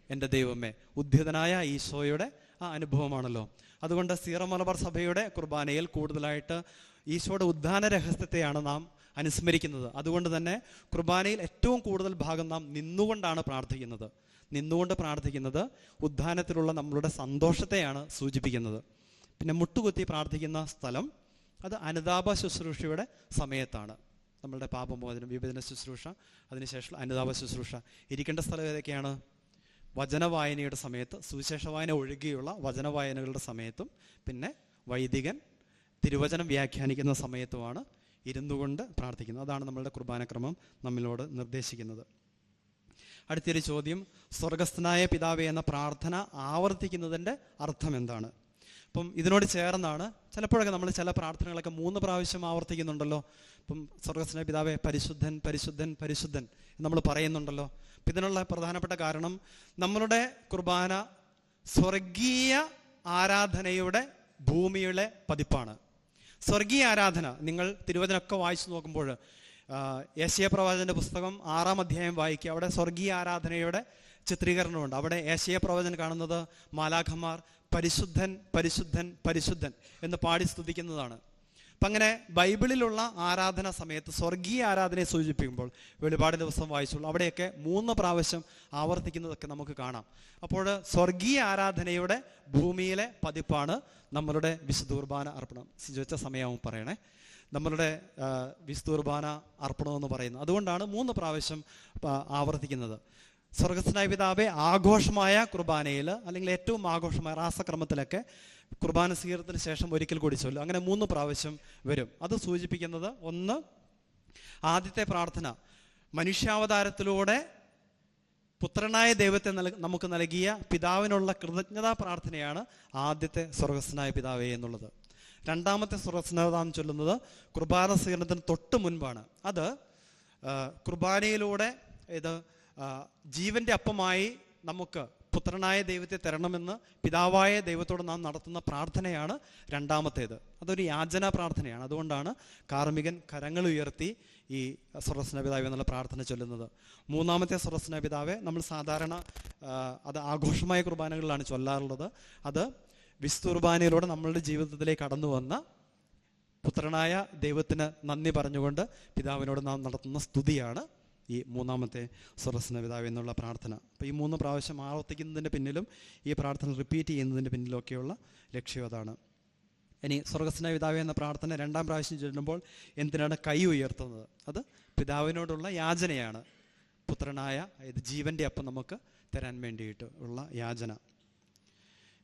എൻ്റെ ദൈവമേ, ഉദ്ധിതനായ ഈശോയുടെ ആ അനുഭവമാണല്ലോ. അതുകൊണ്ട് സീറോ മലബാർ സഭയുടെ കുർബാനയിൽ കൂടുതലായിട്ട് ഈശോയുടെ ഉദ്ധാന രഹസ്യത്തെയാണ് നാം അനുസ്മരിക്കുന്നത്. അതുകൊണ്ട് തന്നെ കുർബാനയിൽ ഏറ്റവും കൂടുതൽ ഭാഗം നാം നിന്നുകൊണ്ടാണ് പ്രാർത്ഥിക്കുന്നത്. നിന്നുകൊണ്ട് പ്രാർത്ഥിക്കുന്നത് ഉദ്ധാനത്തിലുള്ള നമ്മളുടെ സന്തോഷത്തെയാണ് സൂചിപ്പിക്കുന്നത്. പിന്നെ മുട്ടുകുത്തി പ്രാർത്ഥിക്കുന്ന സ്ഥലം അത് അനുതാപ ശുശ്രൂഷയുടെ സമയത്താണ്. നമ്മളുടെ പാപമോചനം, വിഭജന ശുശ്രൂഷ, അതിനുശേഷം അനുതാപ ശുശ്രൂഷ. ഇരിക്കേണ്ട സ്ഥലം ഏതൊക്കെയാണ്? വചനവായനയുടെ സമയത്ത്, സുവിശേഷ വായന ഒഴികെയുള്ള വചനവായനകളുടെ സമയത്തും, പിന്നെ വൈദികൻ തിരുവചനം വ്യാഖ്യാനിക്കുന്ന സമയത്തുമാണ് ഇരുന്നുകൊണ്ട് പ്രാർത്ഥിക്കുന്നത്. അതാണ് നമ്മളുടെ കുർബാനക്രമം നമ്മിലോട് നിർദ്ദേശിക്കുന്നത്. അടുത്തൊരു ചോദ്യം, സ്വർഗസ്ഥനായ പിതാവേ എന്ന പ്രാർത്ഥന ആവർത്തിക്കുന്നതിൻ്റെ അർത്ഥം എന്താണ്? അപ്പം ഇതിനോട് ചേർന്നാണ് ചിലപ്പോഴൊക്കെ നമ്മൾ ചില പ്രാർത്ഥനകളൊക്കെ 3 പ്രാവശ്യം ആവർത്തിക്കുന്നുണ്ടല്ലോ. ഇപ്പം സ്വർഗസ്ഥനായ പിതാവേ പരിശുദ്ധൻ പരിശുദ്ധൻ പരിശുദ്ധൻ നമ്മൾ പറയുന്നുണ്ടല്ലോ. അപ്പം ഇതിനുള്ള പ്രധാനപ്പെട്ട കാരണം നമ്മളുടെ കുർബാന സ്വർഗീയ ആരാധനയുടെ ഭൂമിയിലെ പതിപ്പാണ്. സ്വർഗീയ ആരാധന നിങ്ങൾ തിരുവചനമൊക്കെ വായിച്ചു നോക്കുമ്പോൾ യെശയ്യാ പ്രവാചകന്റെ പുസ്തകം 6-ാം അധ്യായം വായിക്കുക. അവിടെ സ്വർഗീയ ആരാധനയുടെ ചിത്രീകരണമുണ്ട്. അവിടെ യെശയ്യാ പ്രവാചകൻ കാണുന്നത് മാലാഖമാർ പരിശുദ്ധൻ പരിശുദ്ധൻ പരിശുദ്ധൻ എന്ന് പാടി സ്തുതിക്കുന്നതാണ്. അപ്പം അങ്ങനെ ബൈബിളിലുള്ള ആരാധന സമയത്ത് സ്വർഗീയ ആരാധനയെ സൂചിപ്പിക്കുമ്പോൾ വെളിപാട് ദിവസം വായിച്ചുള്ളൂ അവിടെയൊക്കെ 3 പ്രാവശ്യം ആവർത്തിക്കുന്നതൊക്കെ നമുക്ക് കാണാം. അപ്പോൾ സ്വർഗീയ ആരാധനയുടെ ഭൂമിയിലെ പതിപ്പാണ് നമ്മളുടെ വിശുദ്ധ കുർബാന അർപ്പണം. ചോദിച്ച സമയമാവും പറയണേ. നമ്മളുടെ വിശുദ്ധ കുർബാന അർപ്പണം എന്ന് പറയുന്നത് അതുകൊണ്ടാണ് 3 പ്രാവശ്യം ആവർത്തിക്കുന്നത്. സ്വർഗസ്ഥനായ പിതാവേ ആഘോഷമായ കുർബാനയിൽ, അല്ലെങ്കിൽ ഏറ്റവും ആഘോഷമായ റാസക്രമത്തിലൊക്കെ കുർബാന സ്വീകരണത്തിന് ശേഷം ഒരിക്കൽ കൂടി ചൊല്ലും. അങ്ങനെ 3 പ്രാവശ്യം വരും. അത് സൂചിപ്പിക്കുന്നത്, ഒന്ന്, ആദ്യത്തെ പ്രാർത്ഥന മനുഷ്യാവതാരത്തിലൂടെ പുത്രനായ ദൈവത്തെ നമുക്ക് നൽകിയ പിതാവിനുള്ള കൃതജ്ഞതാ പ്രാർത്ഥനയാണ് ആദ്യത്തെ സ്വർഗസ്ഥനായ പിതാവേ എന്നുള്ളത്. രണ്ടാമത്തെ സ്വർഗസ്ഥനാം ചൊല്ലുന്നത് കുർബാന സ്വീകരണത്തിന് തൊട്ട് മുൻപാണ്. അത് കുർബാനയിലൂടെ ഇത് ജീവന്റെ അപ്പമായി നമുക്ക് പുത്രനായ ദൈവത്തെ തരണമെന്ന് പിതാവായ ദൈവത്തോട് നാം നടത്തുന്ന പ്രാർത്ഥനയാണ് രണ്ടാമത്തേത്. അതൊരു യാചനാ പ്രാർത്ഥനയാണ്. അതുകൊണ്ടാണ് കാർമികൻ കരങ്ങൾ ഉയർത്തി ഈ സ്വർഗസ്ഥനായ പിതാവേ എന്നുള്ള പ്രാർത്ഥന ചൊല്ലുന്നത്. മൂന്നാമത്തെ സ്വർഗസ്ഥനായ പിതാവേ നമ്മൾ സാധാരണ അത് ആഘോഷമായ കുർബാനകളിലാണ് ചൊല്ലാറുള്ളത്. അത് വിശുദ്ധ കുർബാനയിലൂടെ നമ്മളുടെ ജീവിതത്തിലേക്ക് കടന്നു വന്ന പുത്രനായ ദൈവത്തിന് നന്ദി പറഞ്ഞുകൊണ്ട് പിതാവിനോട് നാം നടത്തുന്ന സ്തുതിയാണ് ഈ മൂന്നാമത്തെ സ്വർഗ്ഗസ്ഥനായ പിതാവേ എന്നുള്ള പ്രാർത്ഥന. അപ്പോൾ ഈ 3 പ്രാവശ്യം ആവർത്തിക്കുന്നതിൻ്റെ പിന്നിലും ഈ പ്രാർത്ഥന റിപ്പീറ്റ് ചെയ്യുന്നതിൻ്റെ പിന്നിലൊക്കെയുള്ള ലക്ഷ്യം അതാണ്. ഇനി സ്വർഗ്ഗസ്ഥനായ പിതാവേ എന്ന പ്രാർത്ഥന 2ാം പ്രാവശ്യം ചൊല്ലുമ്പോൾ എന്തിനാണ് കൈ ഉയർത്തുന്നത്? അത് പിതാവിനോടുള്ള യാചനയാണ്. പുത്രനായ ഇത് ജീവൻ്റെ അപ്പം നമുക്ക് തരാൻ വേണ്ടിയിട്ട് ഉള്ള യാചന.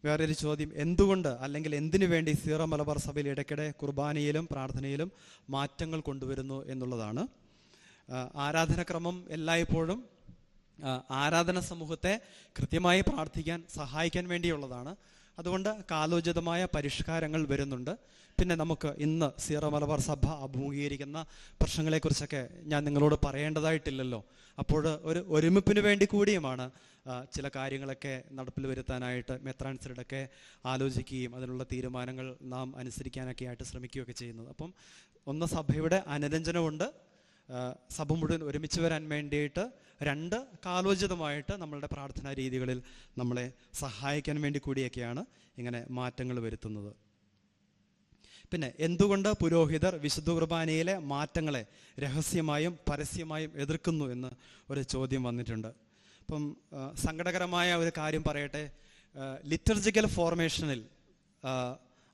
വേറൊരു ചോദ്യം, എന്തുകൊണ്ട് അല്ലെങ്കിൽ എന്തിനു വേണ്ടി സീറോ മലബാർ സഭയിൽ ഇടയ്ക്കിടെ കുർബാനയിലും പ്രാർത്ഥനയിലും മാറ്റങ്ങൾ കൊണ്ടുവരുന്നു എന്നുള്ളതാണ്. ആരാധനക്രമം എല്ലായ്പ്പോഴും ആരാധന സമൂഹത്തെ കൃത്യമായി പ്രാർത്ഥിക്കാൻ സഹായിക്കാൻ വേണ്ടിയുള്ളതാണ്. അതുകൊണ്ട് കാലോചിതമായ പരിഷ്കാരങ്ങൾ വരുന്നുണ്ട്. പിന്നെ നമുക്ക് ഇന്ന് സീറോ മലബാർ സഭ അഭിമുഖീകരിക്കുന്ന പ്രശ്നങ്ങളെക്കുറിച്ചൊക്കെ ഞാൻ നിങ്ങളോട് പറയേണ്ടതായിട്ടില്ലല്ലോ. അപ്പോൾ ഒരു ഒരുമിപ്പിന് വേണ്ടി കൂടിയുമാണ് ചില കാര്യങ്ങളൊക്കെ നടപ്പിൽ വരുത്താനായിട്ട് മെത്രാൻസിലൊക്കെ ആലോചിക്കുകയും അതിനുള്ള തീരുമാനങ്ങൾ നാം അനുസരിക്കാനൊക്കെ ആയിട്ട് ശ്രമിക്കുകയൊക്കെ ചെയ്യുന്നത്. അപ്പം ഒന്ന് സഭയുടെ അനുരഞ്ജനമുണ്ട്, സഭ മുഴുവൻ ഒരുമിച്ച് വരാൻ വേണ്ടിയിട്ട് 2 കാലോചിതമായിട്ട് നമ്മളുടെ പ്രാർത്ഥനാ രീതികളിൽ നമ്മളെ സഹായിക്കാൻ വേണ്ടി കൂടിയൊക്കെയാണ് ഇങ്ങനെ മാറ്റങ്ങൾ വരുത്തുന്നത്. പിന്നെ എന്തുകൊണ്ട് പുരോഹിതർ വിശുദ്ധ കുർബാനയിലെ മാറ്റങ്ങളെ രഹസ്യമായും പരസ്യമായും എതിർക്കുന്നു എന്ന് ഒരു ചോദ്യം വന്നിട്ടുണ്ട്. അപ്പം സങ്കടകരമായ ഒരു കാര്യം പറയട്ടെ, ലിറ്റർജിക്കൽ ഫോർമേഷനിൽ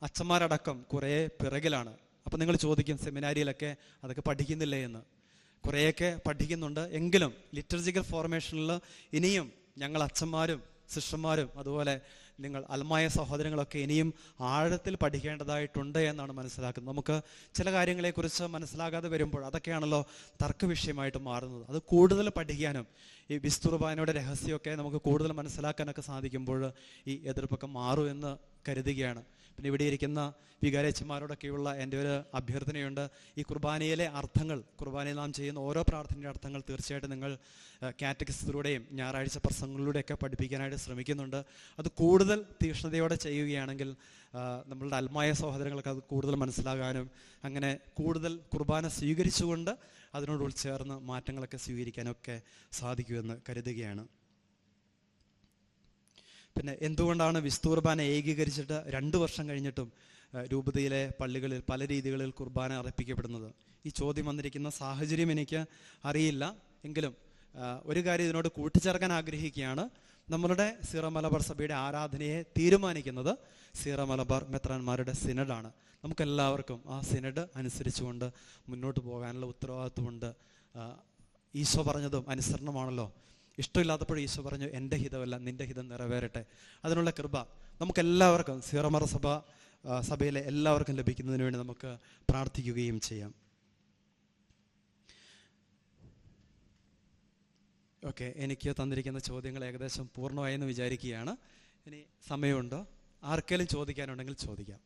അച്ഛന്മാരടക്കം കുറേ പിറകിലാണ്. അപ്പം നിങ്ങൾ ചോദിക്കും സെമിനാരിയിലൊക്കെ അതൊക്കെ പഠിക്കുന്നില്ലേ എന്ന്. കുറേയൊക്കെ പഠിക്കുന്നുണ്ട്, എങ്കിലും ലിറ്റർജിക്കൽ ഫോർമേഷനിൽ ഇനിയും ഞങ്ങൾ അച്ഛന്മാരും സിസ്റ്റർമാരും അതുപോലെ നിങ്ങൾ അൽമായ സഹോദരങ്ങളൊക്കെ ഇനിയും ആഴത്തിൽ പഠിക്കേണ്ടതായിട്ടുണ്ട് എന്നാണ് മനസ്സിലാക്കുന്നത്. നമുക്ക് ചില കാര്യങ്ങളെക്കുറിച്ച് മനസ്സിലാകാതെ വരുമ്പോൾ അതൊക്കെയാണല്ലോ തർക്ക വിഷയമായിട്ട് മാറുന്നത്. അത് കൂടുതൽ പഠിക്കാനും ഈ വിശുദ്ധ കുർബാനയുടെ രഹസ്യമൊക്കെ നമുക്ക് കൂടുതൽ മനസ്സിലാക്കാനൊക്കെ സാധിക്കുമ്പോൾ ഈ എതിർപ്പൊക്കെ മാറും എന്ന് കരുതുകയാണ്. പിന്നെ ഇവിടെ ഇരിക്കുന്ന വികാരച്ചന്മാരോടൊക്കെയുള്ള എൻ്റെ ഒരു അഭ്യർത്ഥനയുണ്ട്, ഈ കുർബാനയിലെ അർത്ഥങ്ങൾ, കുർബാനയിൽ നാം ചെയ്യുന്ന ഓരോ പ്രാർത്ഥനയുടെ അർത്ഥങ്ങൾ തീർച്ചയായിട്ടും നിങ്ങൾ കാറ്റക്കിസത്തിലൂടെയും ഞായറാഴ്ച പ്രസംഗങ്ങളിലൂടെയൊക്കെ പഠിപ്പിക്കാനായിട്ട് ശ്രമിക്കുന്നുണ്ട്. അത് കൂടുതൽ തീക്ഷ്ണതയോടെ ചെയ്യുകയാണെങ്കിൽ നമ്മളുടെ അൽമായ സഹോദരങ്ങൾക്ക് അത് കൂടുതൽ മനസ്സിലാകാനും അങ്ങനെ കൂടുതൽ കുർബാന സ്വീകരിച്ചുകൊണ്ട് അതിനോട് ഉൾച്ചേർന്ന് മാറ്റങ്ങളൊക്കെ സ്വീകരിക്കാനൊക്കെ സാധിക്കുമെന്ന് കരുതുകയാണ്. പിന്നെ എന്തുകൊണ്ടാണ് വിശുദ്ധ കുർബാന ഏകീകരിച്ചിട്ട് 2 വർഷം കഴിഞ്ഞിട്ടും രൂപതയിലെ പള്ളികളിൽ പല രീതികളിൽ കുർബാന അർപ്പിക്കപ്പെടുന്നത്? ഈ ചോദ്യം വന്നിരിക്കുന്ന സാഹചര്യം എനിക്ക് അറിയില്ല, എങ്കിലും ഒരു കാര്യം ഇതിനോട് കൂട്ടിച്ചേർക്കാൻ ആഗ്രഹിക്കുകയാണ്. നമ്മളുടെ സീറോ മലബാർ സഭയുടെ ആരാധനയെ തീരുമാനിക്കുന്നത് സീറോ മലബാർ മെത്രാന്മാരുടെ സിനഡാണ്. നമുക്കെല്ലാവർക്കും ആ സിനഡ് അനുസരിച്ചുകൊണ്ട് മുന്നോട്ട് പോകാനുള്ള ഉത്തരവാദിത്വമുണ്ട്. ഈശോ പറഞ്ഞതും അനുസരണമാണല്ലോ. ഇഷ്ടമില്ലാത്തപ്പോൾ ഈശോ പറഞ്ഞു, എൻ്റെ ഹിതമല്ല നിൻ്റെ ഹിതം നിറവേറട്ടെ. അതിനുള്ള കൃപ നമുക്കെല്ലാവർക്കും സീറോ മലബാർ സഭയിലെ എല്ലാവർക്കും ലഭിക്കുന്നതിന് വേണ്ടി നമുക്ക് പ്രാർത്ഥിക്കുകയും ചെയ്യാം. ഓക്കെ, എനിക്ക് തന്നിരിക്കുന്ന ചോദ്യങ്ങൾ ഏകദേശം പൂർണ്ണമായെന്ന് വിചാരിക്കുകയാണ്. ഇനി സമയമുണ്ടോ? ആർക്കെങ്കിലും ചോദിക്കാനുണ്ടെങ്കിൽ ചോദിക്കാം.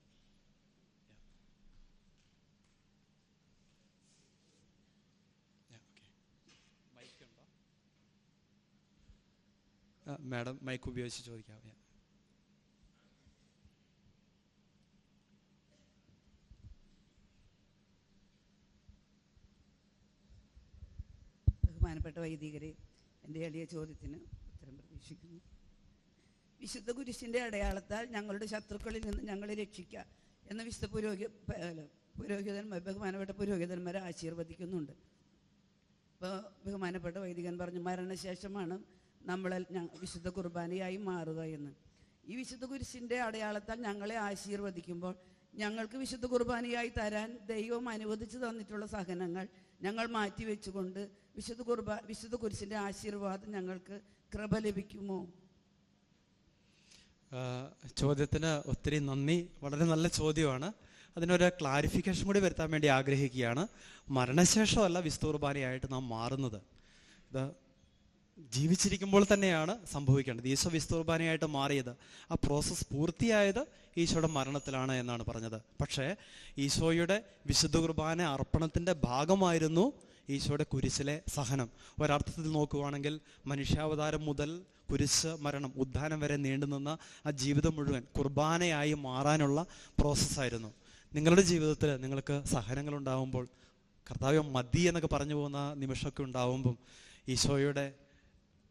മാഡം മൈക്ക് ഉപയോഗിച്ച് ചോദിക്കാം. ബഹുമാനപ്പെട്ട വൈദികരെ, എൻ്റെ എളിയ ചോദ്യത്തിന് ഉത്തരം പ്രതീക്ഷിക്കുന്നു. വിശുദ്ധ കുരിശിൻ്റെ അടയാളത്താൽ ഞങ്ങളുടെ ശത്രുക്കളിൽ നിന്ന് ഞങ്ങളെ രക്ഷിക്കുക എന്ന വിശുദ്ധ പുരോഹിതന്മാർ ബഹുമാനപ്പെട്ട പുരോഹിതന്മാരെ ആശീർവദിക്കുന്നുണ്ട്. ഇപ്പോൾ ബഹുമാനപ്പെട്ട വൈദികൻ പറഞ്ഞു മരണശേഷമാണ് നമ്മൾ വിശുദ്ധ കുർബാനയായി മാറുക എന്ന്. ഈ വിശുദ്ധ കുരിശിൻ്റെ അടയാളത്താൽ ഞങ്ങളെ ആശീർവദിക്കുമ്പോൾ ഞങ്ങൾക്ക് വിശുദ്ധ കുർബാനയായി തരാൻ ദൈവം അനുവദിച്ചു തന്നിട്ടുള്ള സഹനങ്ങൾ ഞങ്ങൾ മാറ്റിവെച്ചുകൊണ്ട് വിശുദ്ധ കുരിശിൻ്റെ ആശീർവാദം ഞങ്ങൾക്ക് കൃപ ലഭിക്കുമോ? ചോദ്യത്തിന് ഒത്തിരി നന്ദി. വളരെ നല്ല ചോദ്യമാണ്. അതിനൊരു ക്ലാരിഫിക്കേഷൻ കൂടി വരുത്താൻ വേണ്ടി ആഗ്രഹിക്കുകയാണ്. മരണശേഷമല്ല വിശുദ്ധ കുർബാനയായിട്ട് നാം മാറുന്നത്. ഇത് ജീവിച്ചിരിക്കുമ്പോൾ തന്നെയാണ് സംഭവിക്കേണ്ടത്. ഈശോ വിശുദ്ധ കുർബാനയായിട്ട് മാറിയത്, ആ പ്രോസസ്സ് പൂർത്തിയായത് ഈശോയുടെ മരണത്തിലാണ് എന്നാണ് പറഞ്ഞത്. പക്ഷേ ഈശോയുടെ വിശുദ്ധ കുർബാന അർപ്പണത്തിൻ്റെ ഭാഗമായിരുന്നു ഈശോയുടെ കുരിശിലെ സഹനം. ഒരർത്ഥത്തിൽ നോക്കുകയാണെങ്കിൽ മനുഷ്യാവതാരം മുതൽ കുരിശ് മരണം ഉദ്ധാനം വരെ നീണ്ടുനിന്ന ആ ജീവിതം മുഴുവൻ കുർബാനയായി മാറാനുള്ള പ്രോസസ്സായിരുന്നു. നിങ്ങളുടെ ജീവിതത്തിൽ നിങ്ങൾക്ക് സഹനങ്ങൾ ഉണ്ടാവുമ്പോൾ, കർത്താവ്യ മതി എന്നൊക്കെ പറഞ്ഞു പോകുന്ന നിമിഷമൊക്കെ ഉണ്ടാവുമ്പം ഈശോയുടെ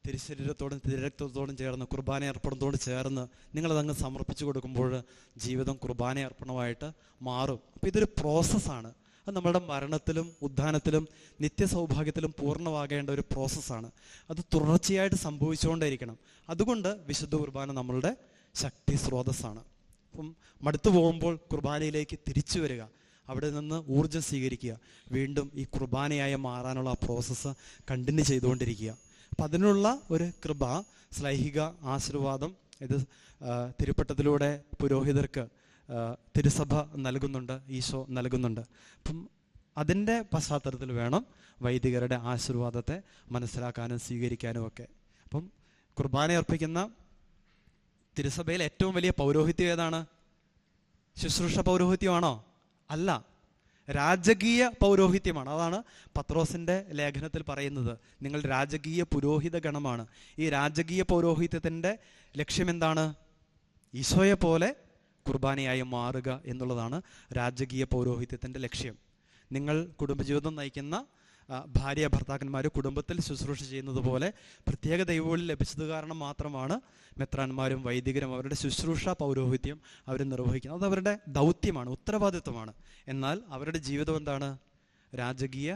തിരുശരീരത്തോടും തിരുരക്തത്തോടും ചേർന്ന് കുർബാന അർപ്പണത്തോട് ചേർന്ന് നിങ്ങളതങ്ങ് സമർപ്പിച്ചു കൊടുക്കുമ്പോൾ ജീവിതം കുർബാന അർപ്പണമായിട്ട് മാറും. അപ്പോൾ ഇതൊരു പ്രോസസ്സാണ്. അത് നമ്മുടെ മരണത്തിലും ഉദ്ധാനത്തിലും നിത്യസൗഭാഗ്യത്തിലും പൂർണ്ണമാകേണ്ട ഒരു പ്രോസസ്സാണ്. അത് തുടർച്ചയായിട്ട് സംഭവിച്ചുകൊണ്ടേയിരിക്കണം. അതുകൊണ്ട് വിശുദ്ധ കുർബാന നമ്മളുടെ ശക്തി സ്രോതസ്സാണ്. അപ്പം മടുത്തു പോകുമ്പോൾ കുർബാനയിലേക്ക് തിരിച്ചു വരിക, അവിടെ നിന്ന് ഊർജ്ജം സ്വീകരിക്കുക, വീണ്ടും ഈ കുർബാനയായി മാറാനുള്ള ആ പ്രോസസ്സ് കണ്ടിന്യൂ ചെയ്തുകൊണ്ടിരിക്കുക. അപ്പം അതിനുള്ള ഒരു കൃപ, ശ്ലൈഹിക ആശീർവാദം ഇത് തിരുപ്പട്ടത്തിലൂടെ പുരോഹിതർക്ക് തിരുസഭ നൽകുന്നുണ്ട്, ഈശോ നൽകുന്നുണ്ട്. അപ്പം അതിൻ്റെ പശ്ചാത്തലത്തിൽ വേണം വൈദികരുടെ ആശീർവാദത്തെ മനസ്സിലാക്കാനും സ്വീകരിക്കാനും ഒക്കെ. അപ്പം കുർബാന അർപ്പിക്കുന്ന തിരുസഭയിൽ ഏറ്റവും വലിയ പൗരോഹിത്യം ഏതാണ്? ശുശ്രൂഷ പൗരോഹിത്യമാണോ? അല്ല, രാജകീയ പൗരോഹിത്യമാണ്. അതാണ് പത്രോസിൻ്റെ ലേഖനത്തിൽ പറയുന്നത്, നിങ്ങൾ രാജകീയ പുരോഹിത ഗണമാണ്. ഈ രാജകീയ പൗരോഹിത്യത്തിൻ്റെ ലക്ഷ്യം എന്താണ്? ഈശോയെ പോലെ കുർബാനയായി മാറുക എന്നുള്ളതാണ് രാജകീയ പൗരോഹിത്യത്തിൻ്റെ ലക്ഷ്യം. നിങ്ങൾ കുടുംബജീവിതം നയിക്കുന്ന ഭാര്യ ഭർത്താക്കന്മാർ കുടുംബത്തിൽ ശുശ്രൂഷ ചെയ്യുന്നത് പോലെ പ്രത്യേക ദൈവവിളി ലഭിച്ചത് കാരണം മാത്രമാണ് മെത്രാന്മാരും വൈദികരും അവരുടെ ശുശ്രൂഷ പൗരോഹിത്യം അവർ നിർവഹിക്കുന്നത്. അത് അവരുടെ ദൗത്യമാണ്, ഉത്തരവാദിത്വമാണ്. എന്നാൽ അവരുടെ ജീവിതം എന്താണ്? രാജകീയ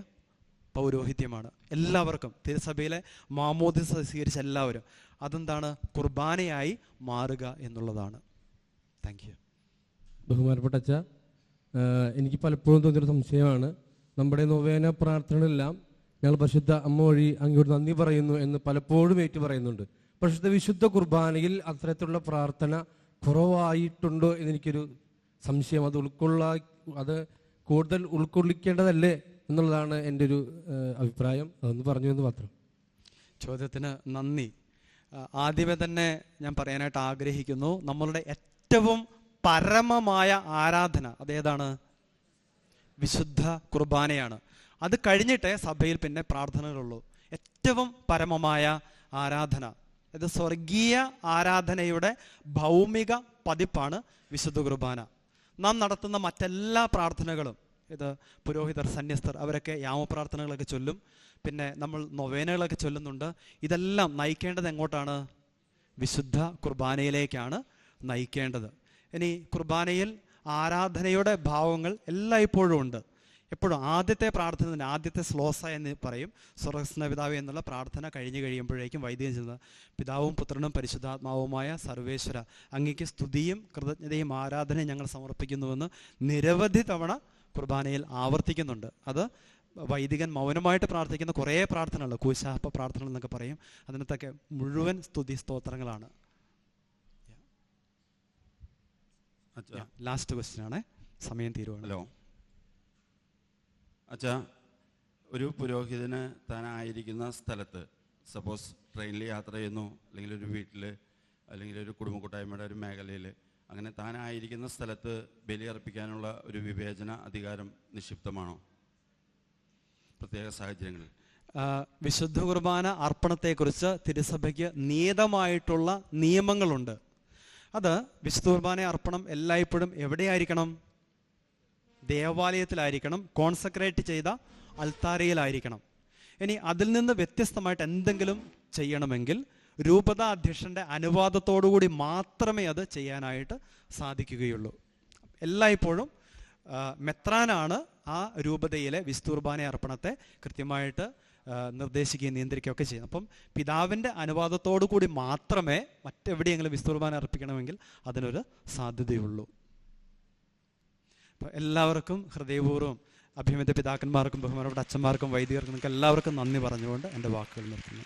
പൗരോഹിത്യമാണ്. എല്ലാവർക്കും തിരുസഭയിലെ മാമോദിസ സ്വീകരിച്ച എല്ലാവരും അതെന്താണ്? കുർബാനയായി മാറുക എന്നുള്ളതാണ്. Thank you. ബഹുമാനപ്പെട്ട അച്ഛ, എനിക്ക് പലപ്പോഴും തോന്നിയൊരു സംശയമാണ്, നമ്മുടെ നൊവേന പ്രാർത്ഥനകളെല്ലാം ഞങ്ങൾ പരിശുദ്ധ അമ്മ വഴി അങ്ങോട്ട് നന്ദി പറയുന്നു എന്ന് പലപ്പോഴും ഏറ്റു പറയുന്നുണ്ട്. പക്ഷേ വിശുദ്ധ കുർബാനയിൽ അത്തരത്തിലുള്ള പ്രാർത്ഥന കുറവായിട്ടുണ്ടോ എന്നെനിക്കൊരു സംശയം. അത് കൂടുതൽ ഉൾക്കൊള്ളിക്കേണ്ടതല്ലേ എന്നുള്ളതാണ് എൻ്റെ ഒരു അഭിപ്രായം. അതൊന്ന് പറഞ്ഞു എന്ന് മാത്രം. ചോദ്യത്തിന് നന്ദി. ആദ്യമേ തന്നെ ഞാൻ പറയാനായിട്ട് ആഗ്രഹിക്കുന്നു, നമ്മളുടെ ഏറ്റവും പരമമായ ആരാധന അതേതാണ്? വിശുദ്ധ കുർബാനയാണ്. അത് കഴിഞ്ഞിട്ടേ സഭയിൽ പിന്നെ പ്രാർത്ഥനകളുള്ളൂ. ഏറ്റവും പരമമായ ആരാധന, ഇത് സ്വർഗീയ ആരാധനയുടെ ഭൗമിക പതിപ്പാണ് വിശുദ്ധ കുർബാന. നാം നടത്തുന്ന മറ്റെല്ലാ പ്രാർത്ഥനകളും, ഇത് പുരോഹിതർ, സന്യസ്തർ അവരൊക്കെ യാമപ്രാർത്ഥനകളൊക്കെ ചൊല്ലും, പിന്നെ നമ്മൾ നൊവേനകളൊക്കെ ചൊല്ലുന്നുണ്ട്. ഇതെല്ലാം നയിക്കേണ്ടത് എങ്ങോട്ടാണ്? വിശുദ്ധ കുർബാനയിലേക്കാണ് നയിക്കേണ്ടത്. ഇനി കുർബാനയിൽ ആരാധനയുടെ ഭാവങ്ങൾ എല്ലായ്പ്പോഴും ഉണ്ട്. എപ്പോഴും ആദ്യത്തെ പ്രാർത്ഥന തന്നെ, ആദ്യത്തെ ശ്ലോസ എന്ന് പറയും, സ്വർഗ്ഗസ്ഥ പിതാവേ എന്നുള്ള പ്രാർത്ഥന കഴിഞ്ഞ് കഴിയുമ്പോഴേക്കും വൈദികൻ ചെയ്യുന്നത്, പിതാവും പുത്രനും പരിശുദ്ധാത്മാവുമായ സർവേശ്വര, അങ്ങേക്ക് സ്തുതിയും കൃതജ്ഞതയും ആരാധനയും ഞങ്ങൾ സമർപ്പിക്കുന്നുവെന്ന് നിരവധി തവണ കുർബാനയിൽ ആവർത്തിക്കുന്നുണ്ട്. അത് വൈദികൻ മൗനമായിട്ട് പ്രാർത്ഥിക്കുന്ന കുറേ പ്രാർത്ഥനകൾ, കൂശാപ്പ പ്രാർത്ഥനകൾ എന്നൊക്കെ പറയും. അതിനകത്തൊക്കെ മുഴുവൻ സ്തുതി സ്തോത്രങ്ങളാണ്. ലാസ്റ്റ് ക്വസ്റ്റ്യൻ ആണ്, സമയം തീരുവാണ്. ഹലോ അച്ഛാ, ഒരു പുരോഹിതന് താനായിരിക്കുന്ന സ്ഥലത്ത്, സപ്പോസ് ട്രെയിനിൽ യാത്ര ചെയ്യുന്നു, അല്ലെങ്കിൽ ഒരു വീട്ടിൽ, അല്ലെങ്കിൽ ഒരു കുടുംബ കൂട്ടായ്മയുടെ ഒരു മേഖലയിൽ, അങ്ങനെ താനായിരിക്കുന്ന സ്ഥലത്ത് ബലിയർപ്പിക്കാനുള്ള ഒരു വിവേചന അധികാരം നിക്ഷിപ്തമാണോ പ്രത്യേക സാഹചര്യങ്ങളിൽ? വിശുദ്ധ കുർബാന അർപ്പണത്തെക്കുറിച്ച് തിരുസഭയ്ക്ക് നിയതമായിട്ടുള്ള നിയമങ്ങളുണ്ട്. അത് വിശുദ്ധ കുർബാന അർപ്പണം എല്ലായ്പ്പോഴും എവിടെയായിരിക്കണം? ദേവാലയത്തിലായിരിക്കണം, കോൺസെക്രേറ്റ് ചെയ്ത അൾത്താരയിലായിരിക്കണം. ഇനി അതിൽ നിന്ന് വ്യത്യസ്തമായിട്ട് എന്തെങ്കിലും ചെയ്യണമെങ്കിൽ രൂപത അധ്യക്ഷൻ്റെ അനുവാദത്തോടുകൂടി മാത്രമേ അത് ചെയ്യാനായിട്ട് സാധിക്കുകയുള്ളൂ. എല്ലായ്പ്പോഴും മെത്രാനാണ് ആ രൂപതയിലെ വിശുദ്ധ കുർബാന അർപ്പണത്തെ കൃത്യമായിട്ട് നിർദ്ദേശിക്കുകയും നിയന്ത്രിക്കുകയൊക്കെ ചെയ്യുന്നത്. അപ്പം പിതാവിൻ്റെ അനുവാദത്തോടു കൂടി മാത്രമേ മറ്റെവിടെയെങ്കിലും വിശുദ്ധ കുർബാന അർപ്പിക്കണമെങ്കിൽ അതിനൊരു സാധ്യതയുള്ളൂ. അപ്പം എല്ലാവർക്കും ഹൃദയപൂർവ്വം അഭിമന്യ പിതാക്കന്മാർക്കും ബഹുമാനപ്പെട്ട അച്ഛന്മാർക്കും വൈദികർക്കും എല്ലാവർക്കും നന്ദി പറഞ്ഞുകൊണ്ട് എൻ്റെ വാക്കുകൾ നിർത്തുന്നു.